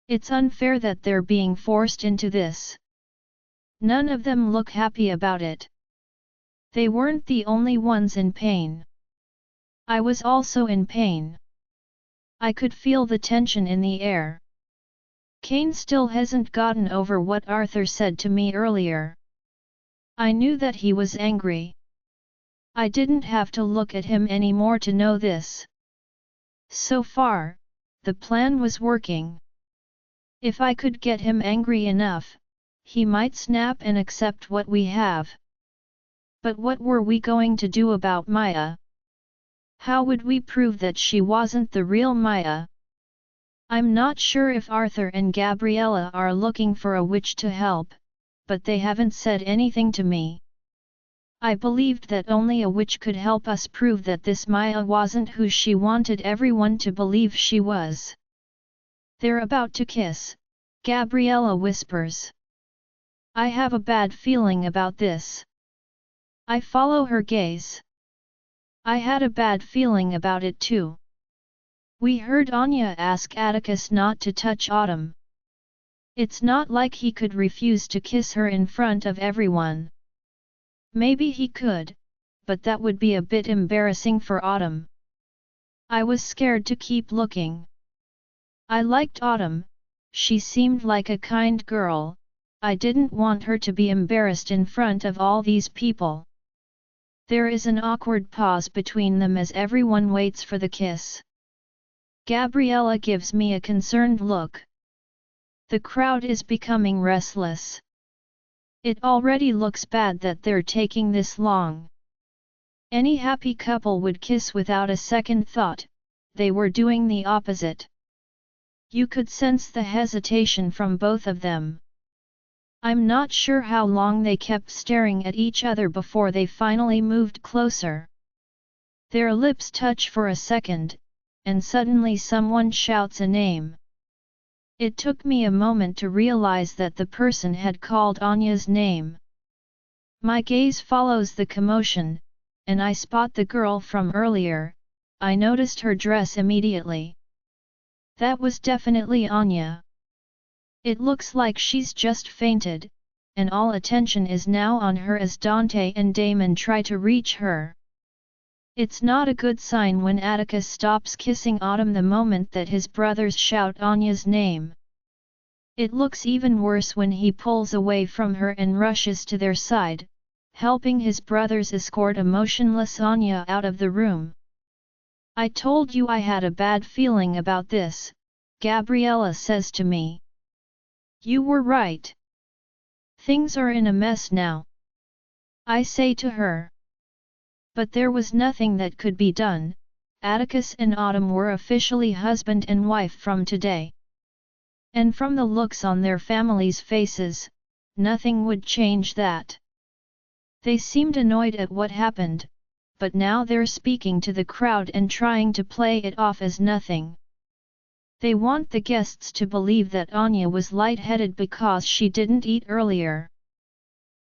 It's unfair that they're being forced into this. None of them look happy about it. They weren't the only ones in pain. I was also in pain. I could feel the tension in the air. Kane still hasn't gotten over what Arthur said to me earlier. I knew that he was angry. I didn't have to look at him anymore to know this. So far, the plan was working. If I could get him angry enough, he might snap and accept what we have. But what were we going to do about Maya? How would we prove that she wasn't the real Maya? I'm not sure if Arthur and Gabriella are looking for a witch to help, but they haven't said anything to me. I believed that only a witch could help us prove that this Maya wasn't who she wanted everyone to believe she was. They're about to kiss, Gabriella whispers. I have a bad feeling about this. I follow her gaze. I had a bad feeling about it too. We heard Anya ask Atticus not to touch Autumn. It's not like he could refuse to kiss her in front of everyone. Maybe he could, but that would be a bit embarrassing for Autumn. I was scared to keep looking. I liked Autumn, she seemed like a kind girl, I didn't want her to be embarrassed in front of all these people. There is an awkward pause between them as everyone waits for the kiss. Gabriella gives me a concerned look. The crowd is becoming restless. It already looks bad that they're taking this long. Any happy couple would kiss without a second thought, they were doing the opposite. You could sense the hesitation from both of them. I'm not sure how long they kept staring at each other before they finally moved closer. Their lips touch for a second, and suddenly someone shouts a name. It took me a moment to realize that the person had called Anya's name. My gaze follows the commotion, and I spot the girl from earlier. I noticed her dress immediately. That was definitely Anya. It looks like she's just fainted, and all attention is now on her as Dante and Damon try to reach her. It's not a good sign when Atticus stops kissing Autumn the moment that his brothers shout Anya's name. It looks even worse when he pulls away from her and rushes to their side, helping his brothers escort a motionless Anya out of the room. I told you I had a bad feeling about this, Gabriella says to me. You were right. Things are in a mess now, I say to her. But there was nothing that could be done. Atticus and Autumn were officially husband and wife from today. And from the looks on their families' faces, nothing would change that. They seemed annoyed at what happened, but now they're speaking to the crowd and trying to play it off as nothing. They want the guests to believe that Anya was lightheaded because she didn't eat earlier.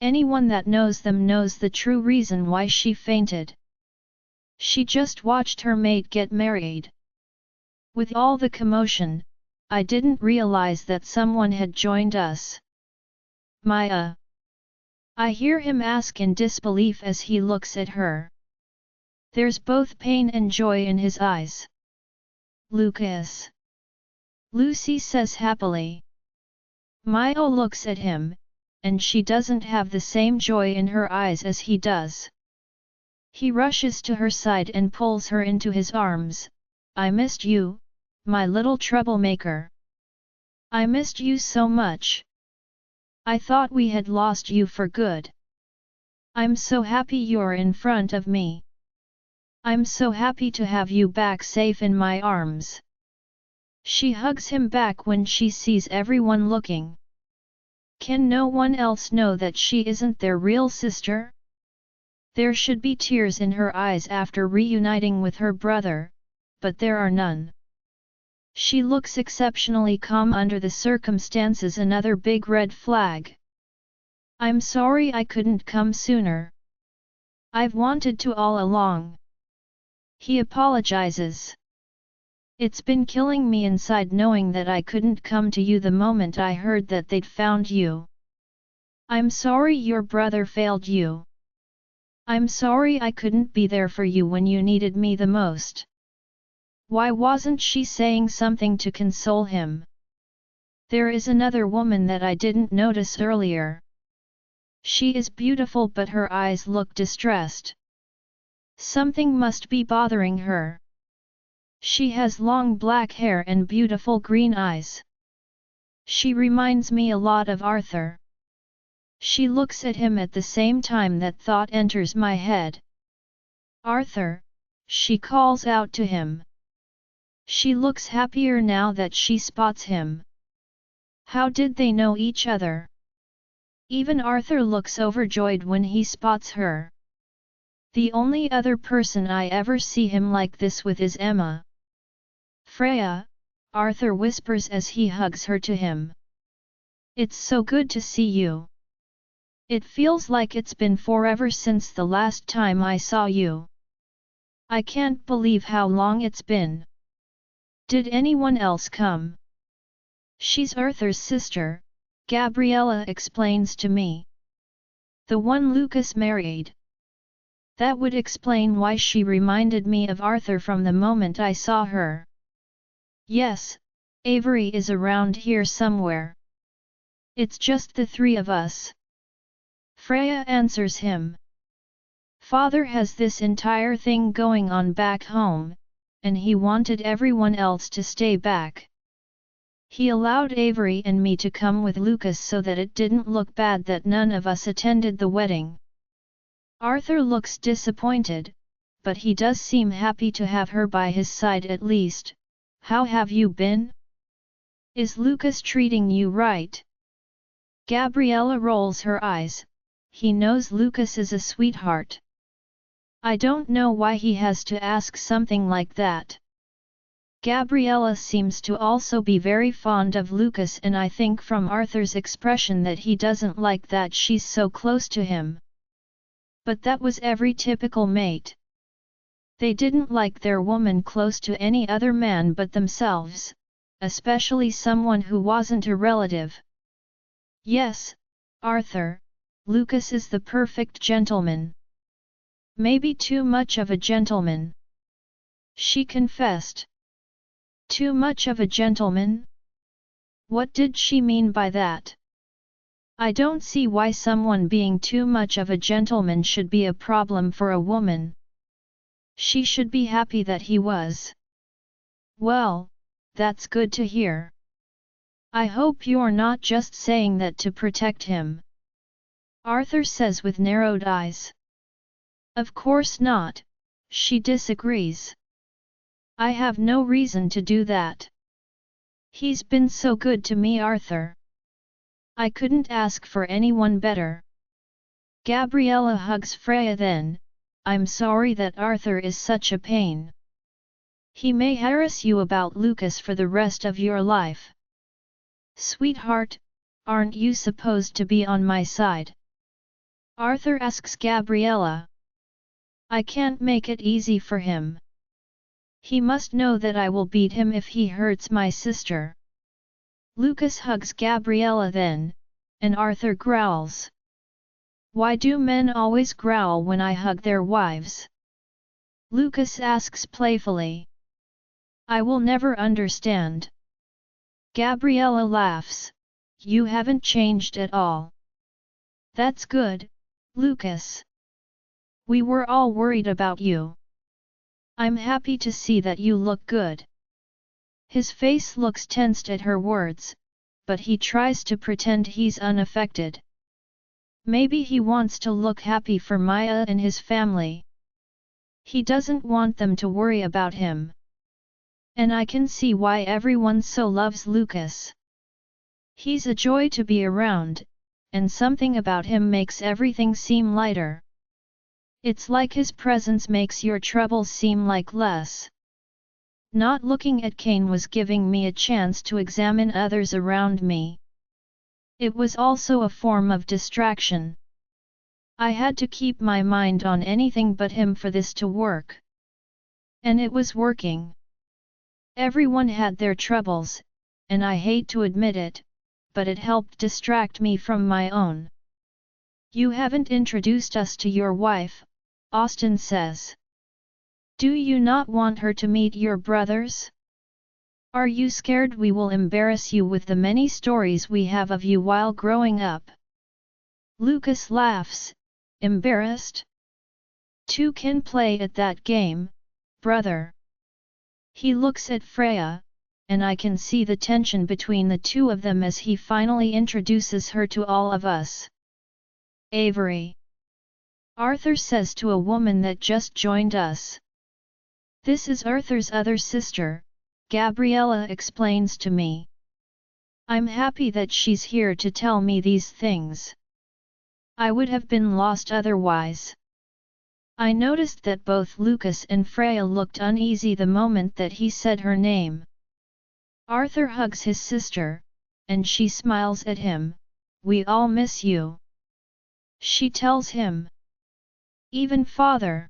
Anyone that knows them knows the true reason why she fainted. She just watched her mate get married. With all the commotion, I didn't realize that someone had joined us. Maya. I hear him ask in disbelief as he looks at her. There's both pain and joy in his eyes. Lucas. Lucy says happily. Maya looks at him, and she doesn't have the same joy in her eyes as he does. He rushes to her side and pulls her into his arms. I missed you, my little troublemaker. I missed you so much. I thought we had lost you for good. I'm so happy you're in front of me. I'm so happy to have you back safe in my arms. She hugs him back when she sees everyone looking. Can no one else know that she isn't their real sister? There should be tears in her eyes after reuniting with her brother, but there are none. She looks exceptionally calm under the circumstances, another big red flag. I'm sorry I couldn't come sooner. I've wanted to all along. He apologizes. It's been killing me inside knowing that I couldn't come to you the moment I heard that they'd found you. I'm sorry your brother failed you. I'm sorry I couldn't be there for you when you needed me the most. Why wasn't she saying something to console him? There is another woman that I didn't notice earlier. She is beautiful but her eyes look distressed. Something must be bothering her. She has long black hair and beautiful green eyes. She reminds me a lot of Arthur. She looks at him at the same time that thought enters my head. Arthur, she calls out to him. She looks happier now that she spots him. How did they know each other? Even Arthur looks overjoyed when he spots her. The only other person I ever see him like this with is Emma. Freya, Arthur whispers as he hugs her to him. It's so good to see you. It feels like it's been forever since the last time I saw you. I can't believe how long it's been. Did anyone else come? She's Arthur's sister, Gabriella explains to me. The one Lucas married. That would explain why she reminded me of Arthur from the moment I saw her. Yes, Avery is around here somewhere. It's just the three of us. Freya answers him. Father has this entire thing going on back home, and he wanted everyone else to stay back. He allowed Avery and me to come with Lucas so that it didn't look bad that none of us attended the wedding. Arthur looks disappointed, but he does seem happy to have her by his side at least. How have you been? Is Lucas treating you right? Gabriella rolls her eyes. He knows Lucas is a sweetheart. I don't know why he has to ask something like that. Gabriella seems to also be very fond of Lucas, and I think from Arthur's expression that he doesn't like that she's so close to him. But that was every typical mate. They didn't like their woman close to any other man but themselves, especially someone who wasn't a relative. Yes, Arthur, Lucas is the perfect gentleman. Maybe too much of a gentleman. She confessed. Too much of a gentleman? What did she mean by that? I don't see why someone being too much of a gentleman should be a problem for a woman. She should be happy that he was. Well, that's good to hear. I hope you're not just saying that to protect him. Arthur says with narrowed eyes. Of course not, she disagrees. I have no reason to do that. He's been so good to me, Arthur. I couldn't ask for anyone better. Gabriella hugs Freya then. I'm sorry that Arthur is such a pain. He may harass you about Lucas for the rest of your life. Sweetheart, aren't you supposed to be on my side? Arthur asks Gabriella. I can't make it easy for him. He must know that I will beat him if he hurts my sister. Lucas hugs Gabriella then, and Arthur growls. Why do men always growl when I hug their wives? Lucas asks playfully. I will never understand. Gabriella laughs. You haven't changed at all. That's good, Lucas. We were all worried about you. I'm happy to see that you look good. His face looks tensed at her words, but he tries to pretend he's unaffected. Maybe he wants to look happy for Maya and his family. He doesn't want them to worry about him. And I can see why everyone so loves Lucas. He's a joy to be around, and something about him makes everything seem lighter. It's like his presence makes your troubles seem like less. Not looking at Kane was giving me a chance to examine others around me. It was also a form of distraction. I had to keep my mind on anything but him for this to work. And it was working. Everyone had their troubles, and I hate to admit it, but it helped distract me from my own. "You haven't introduced us to your wife," Austin says. "Do you not want her to meet your brothers? Are you scared we will embarrass you with the many stories we have of you while growing up?" Lucas laughs. "Embarrassed? Two can play at that game, brother." He looks at Freya, and I can see the tension between the two of them as he finally introduces her to all of us. "Avery," Arthur says to a woman that just joined us. "This is Arthur's other sister," Gabriella explains to me. I'm happy that she's here to tell me these things. I would have been lost otherwise. I noticed that both Lucas and Freya looked uneasy the moment that he said her name. Arthur hugs his sister, and she smiles at him. "We all miss you," she tells him. "Even father."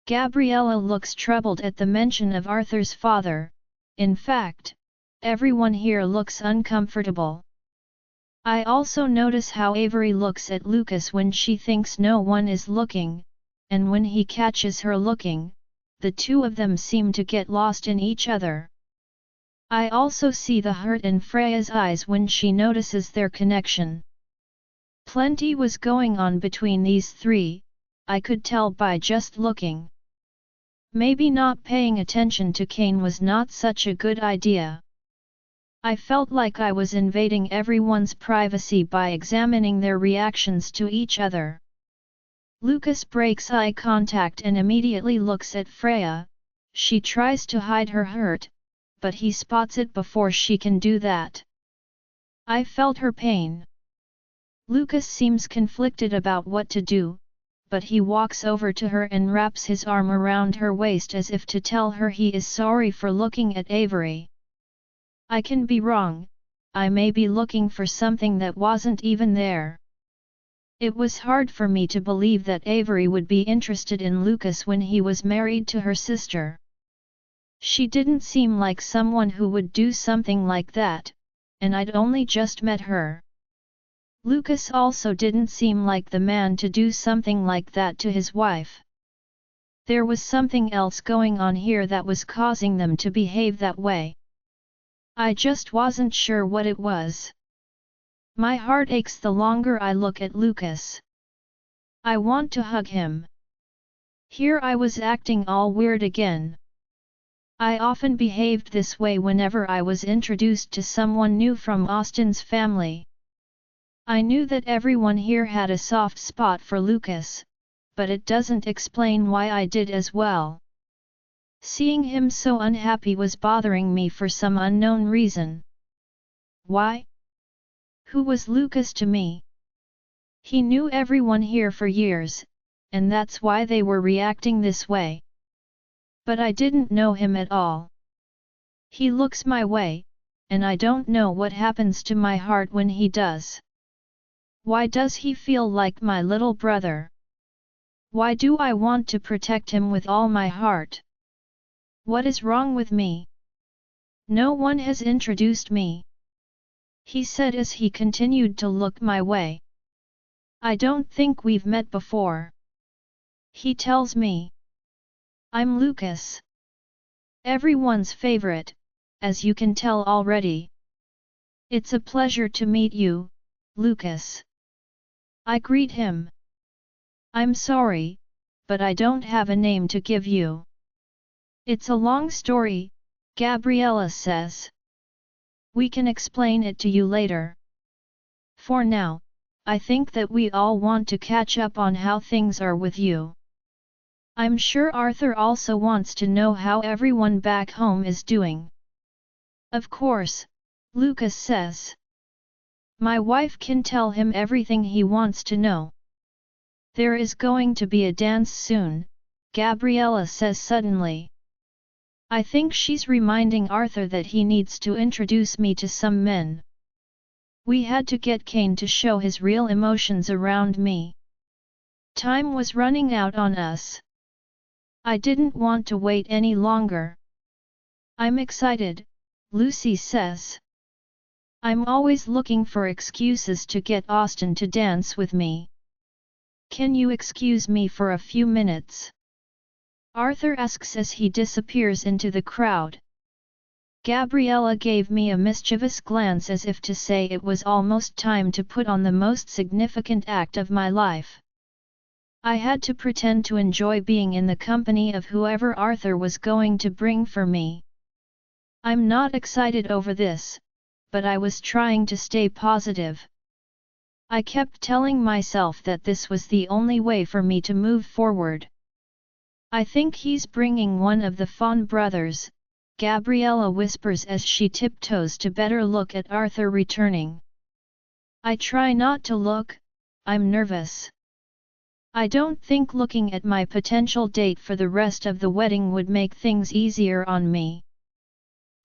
Gabriella looks troubled at the mention of Arthur's father. In fact, everyone here looks uncomfortable. I also notice how Avery looks at Lucas when she thinks no one is looking, and when he catches her looking, the two of them seem to get lost in each other. I also see the hurt in Freya's eyes when she notices their connection. Plenty was going on between these three, I could tell by just looking. Maybe not paying attention to Kane was not such a good idea. I felt like I was invading everyone's privacy by examining their reactions to each other. Lucas breaks eye contact and immediately looks at Freya. She tries to hide her hurt, but he spots it before she can do that. I felt her pain. Lucas seems conflicted about what to do, but he walks over to her and wraps his arm around her waist as if to tell her he is sorry for looking at Avery. I can be wrong, I may be looking for something that wasn't even there. It was hard for me to believe that Avery would be interested in Lucas when he was married to her sister. She didn't seem like someone who would do something like that, and I'd only just met her. Lucas also didn't seem like the man to do something like that to his wife. There was something else going on here that was causing them to behave that way. I just wasn't sure what it was. My heart aches the longer I look at Lucas. I want to hug him. Here I was acting all weird again. I often behaved this way whenever I was introduced to someone new from Austin's family. I knew that everyone here had a soft spot for Lucas, but it doesn't explain why I did as well. Seeing him so unhappy was bothering me for some unknown reason. Why? Who was Lucas to me? He knew everyone here for years, and that's why they were reacting this way. But I didn't know him at all. He looks my way, and I don't know what happens to my heart when he does. Why does he feel like my little brother? Why do I want to protect him with all my heart? What is wrong with me? No one has introduced me, he said as he continued to look my way. I don't think we've met before, he tells me. I'm Lucas. Everyone's favorite, as you can tell already. It's a pleasure to meet you, Lucas. I greet him. I'm sorry, but I don't have a name to give you. It's a long story, Gabriella says. We can explain it to you later. For now, I think that we all want to catch up on how things are with you. I'm sure Arthur also wants to know how everyone back home is doing. Of course, Lucas says. My wife can tell him everything he wants to know. There is going to be a dance soon, Gabriella says suddenly. I think she's reminding Arthur that he needs to introduce me to some men. We had to get Kane to show his real emotions around me. Time was running out on us. I didn't want to wait any longer. I'm excited, Lucy says. I'm always looking for excuses to get Austin to dance with me. Can you excuse me for a few minutes? Arthur asks as he disappears into the crowd. Gabriella gave me a mischievous glance as if to say it was almost time to put on the most significant act of my life. I had to pretend to enjoy being in the company of whoever Arthur was going to bring for me. I'm not excited over this, but I was trying to stay positive. I kept telling myself that this was the only way for me to move forward. I think he's bringing one of the Fawn brothers, Gabriella whispers as she tiptoes to better look at Arthur returning. I try not to look, I'm nervous. I don't think looking at my potential date for the rest of the wedding would make things easier on me.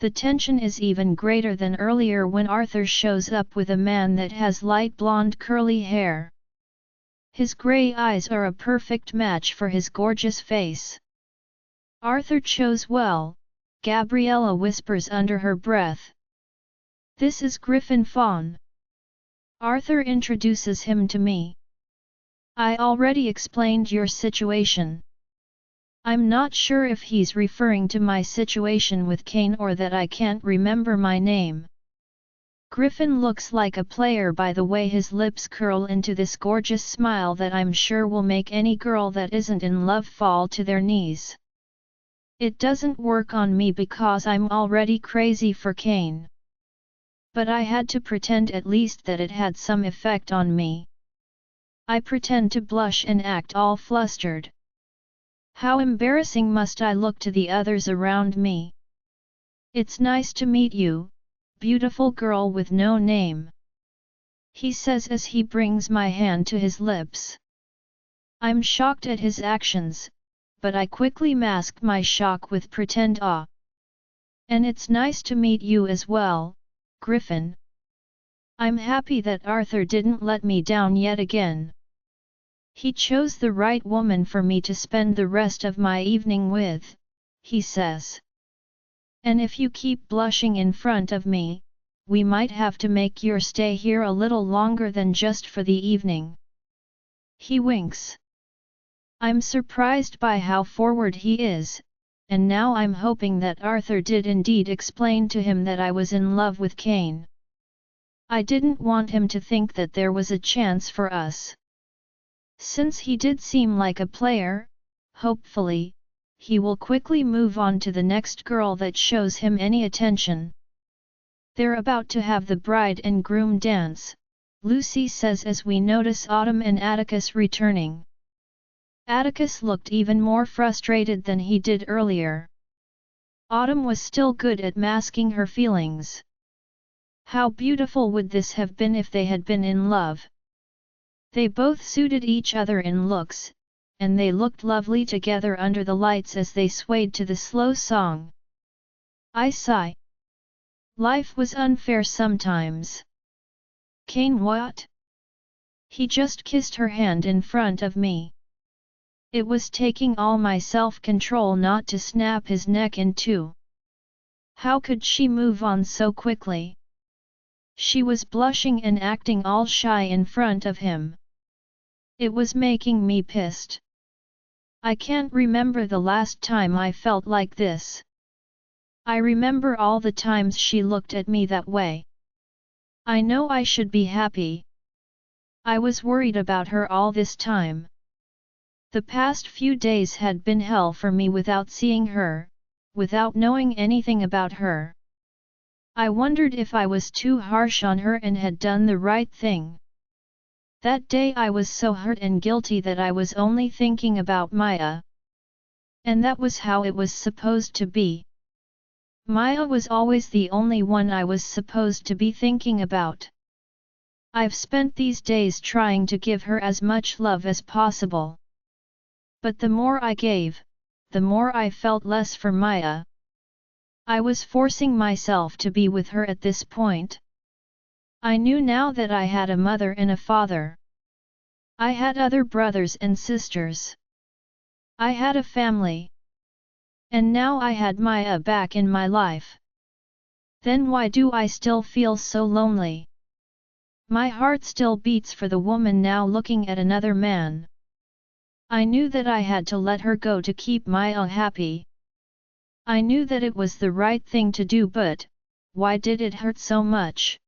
The tension is even greater than earlier when Arthur shows up with a man that has light blonde curly hair. His grey eyes are a perfect match for his gorgeous face. Arthur chose well, Gabriella whispers under her breath. This is Griffin Fawn. Arthur introduces him to me. I already explained your situation. I'm not sure if he's referring to my situation with Kane or that I can't remember my name. Griffin looks like a player by the way his lips curl into this gorgeous smile that I'm sure will make any girl that isn't in love fall to their knees. It doesn't work on me because I'm already crazy for Kane. But I had to pretend at least that it had some effect on me. I pretend to blush and act all flustered. How embarrassing must I look to the others around me? It's nice to meet you, beautiful girl with no name. He says as he brings my hand to his lips. I'm shocked at his actions, but I quickly mask my shock with pretend awe. And it's nice to meet you as well, Griffin. I'm happy that Arthur didn't let me down yet again. He chose the right woman for me to spend the rest of my evening with, he says. And if you keep blushing in front of me, we might have to make your stay here a little longer than just for the evening. He winks. I'm surprised by how forward he is, and now I'm hoping that Arthur did indeed explain to him that I was in love with Kane. I didn't want him to think that there was a chance for us. Since he did seem like a player, hopefully, he will quickly move on to the next girl that shows him any attention. They're about to have the bride and groom dance, Lucy says as we notice Autumn and Atticus returning. Atticus looked even more frustrated than he did earlier. Autumn was still good at masking her feelings. How beautiful would this have been if they had been in love? They both suited each other in looks, and they looked lovely together under the lights as they swayed to the slow song. I sigh. Life was unfair sometimes. Kane what? He just kissed her hand in front of me. It was taking all my self-control not to snap his neck in two. How could she move on so quickly? She was blushing and acting all shy in front of him. It was making me pissed. I can't remember the last time I felt like this. I remember all the times she looked at me that way. I know I should be happy. I was worried about her all this time. The past few days had been hell for me without seeing her, without knowing anything about her. I wondered if I was too harsh on her and had done the right thing. That day I was so hurt and guilty that I was only thinking about Maya. And that was how it was supposed to be. Maya was always the only one I was supposed to be thinking about. I've spent these days trying to give her as much love as possible. But the more I gave, the more I felt less for Maya. I was forcing myself to be with her at this point. I knew now that I had a mother and a father. I had other brothers and sisters. I had a family. And now I had Maya back in my life. Then why do I still feel so lonely? My heart still beats for the woman now looking at another man. I knew that I had to let her go to keep Maya happy. I knew that it was the right thing to do, but why did it hurt so much?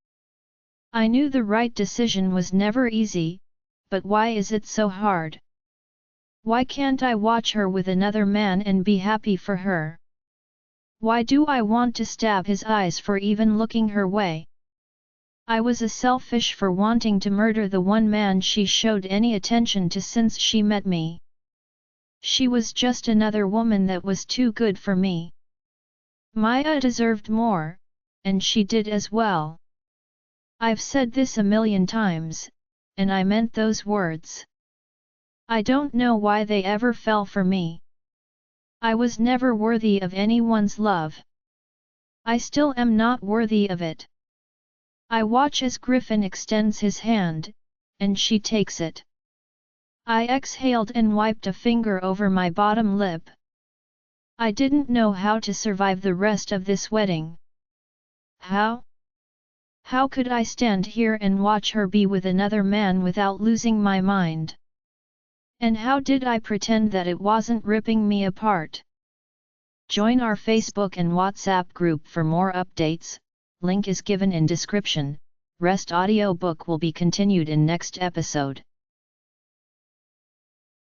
I knew the right decision was never easy, but why is it so hard? Why can't I watch her with another man and be happy for her? Why do I want to stab his eyes for even looking her way? I was a selfish for wanting to murder the one man she showed any attention to since she met me. She was just another woman that was too good for me. Maya deserved more, and she did as well. I've said this a million times, and I meant those words. I don't know why they ever fell for me. I was never worthy of anyone's love. I still am not worthy of it. I watch as Griffin extends his hand, and she takes it. I exhaled and wiped a finger over my bottom lip. I didn't know how to survive the rest of this wedding. How? How could I stand here and watch her be with another man without losing my mind? And how did I pretend that it wasn't ripping me apart? Join our Facebook and WhatsApp group for more updates, link is given in description. Rest audiobook will be continued in next episode.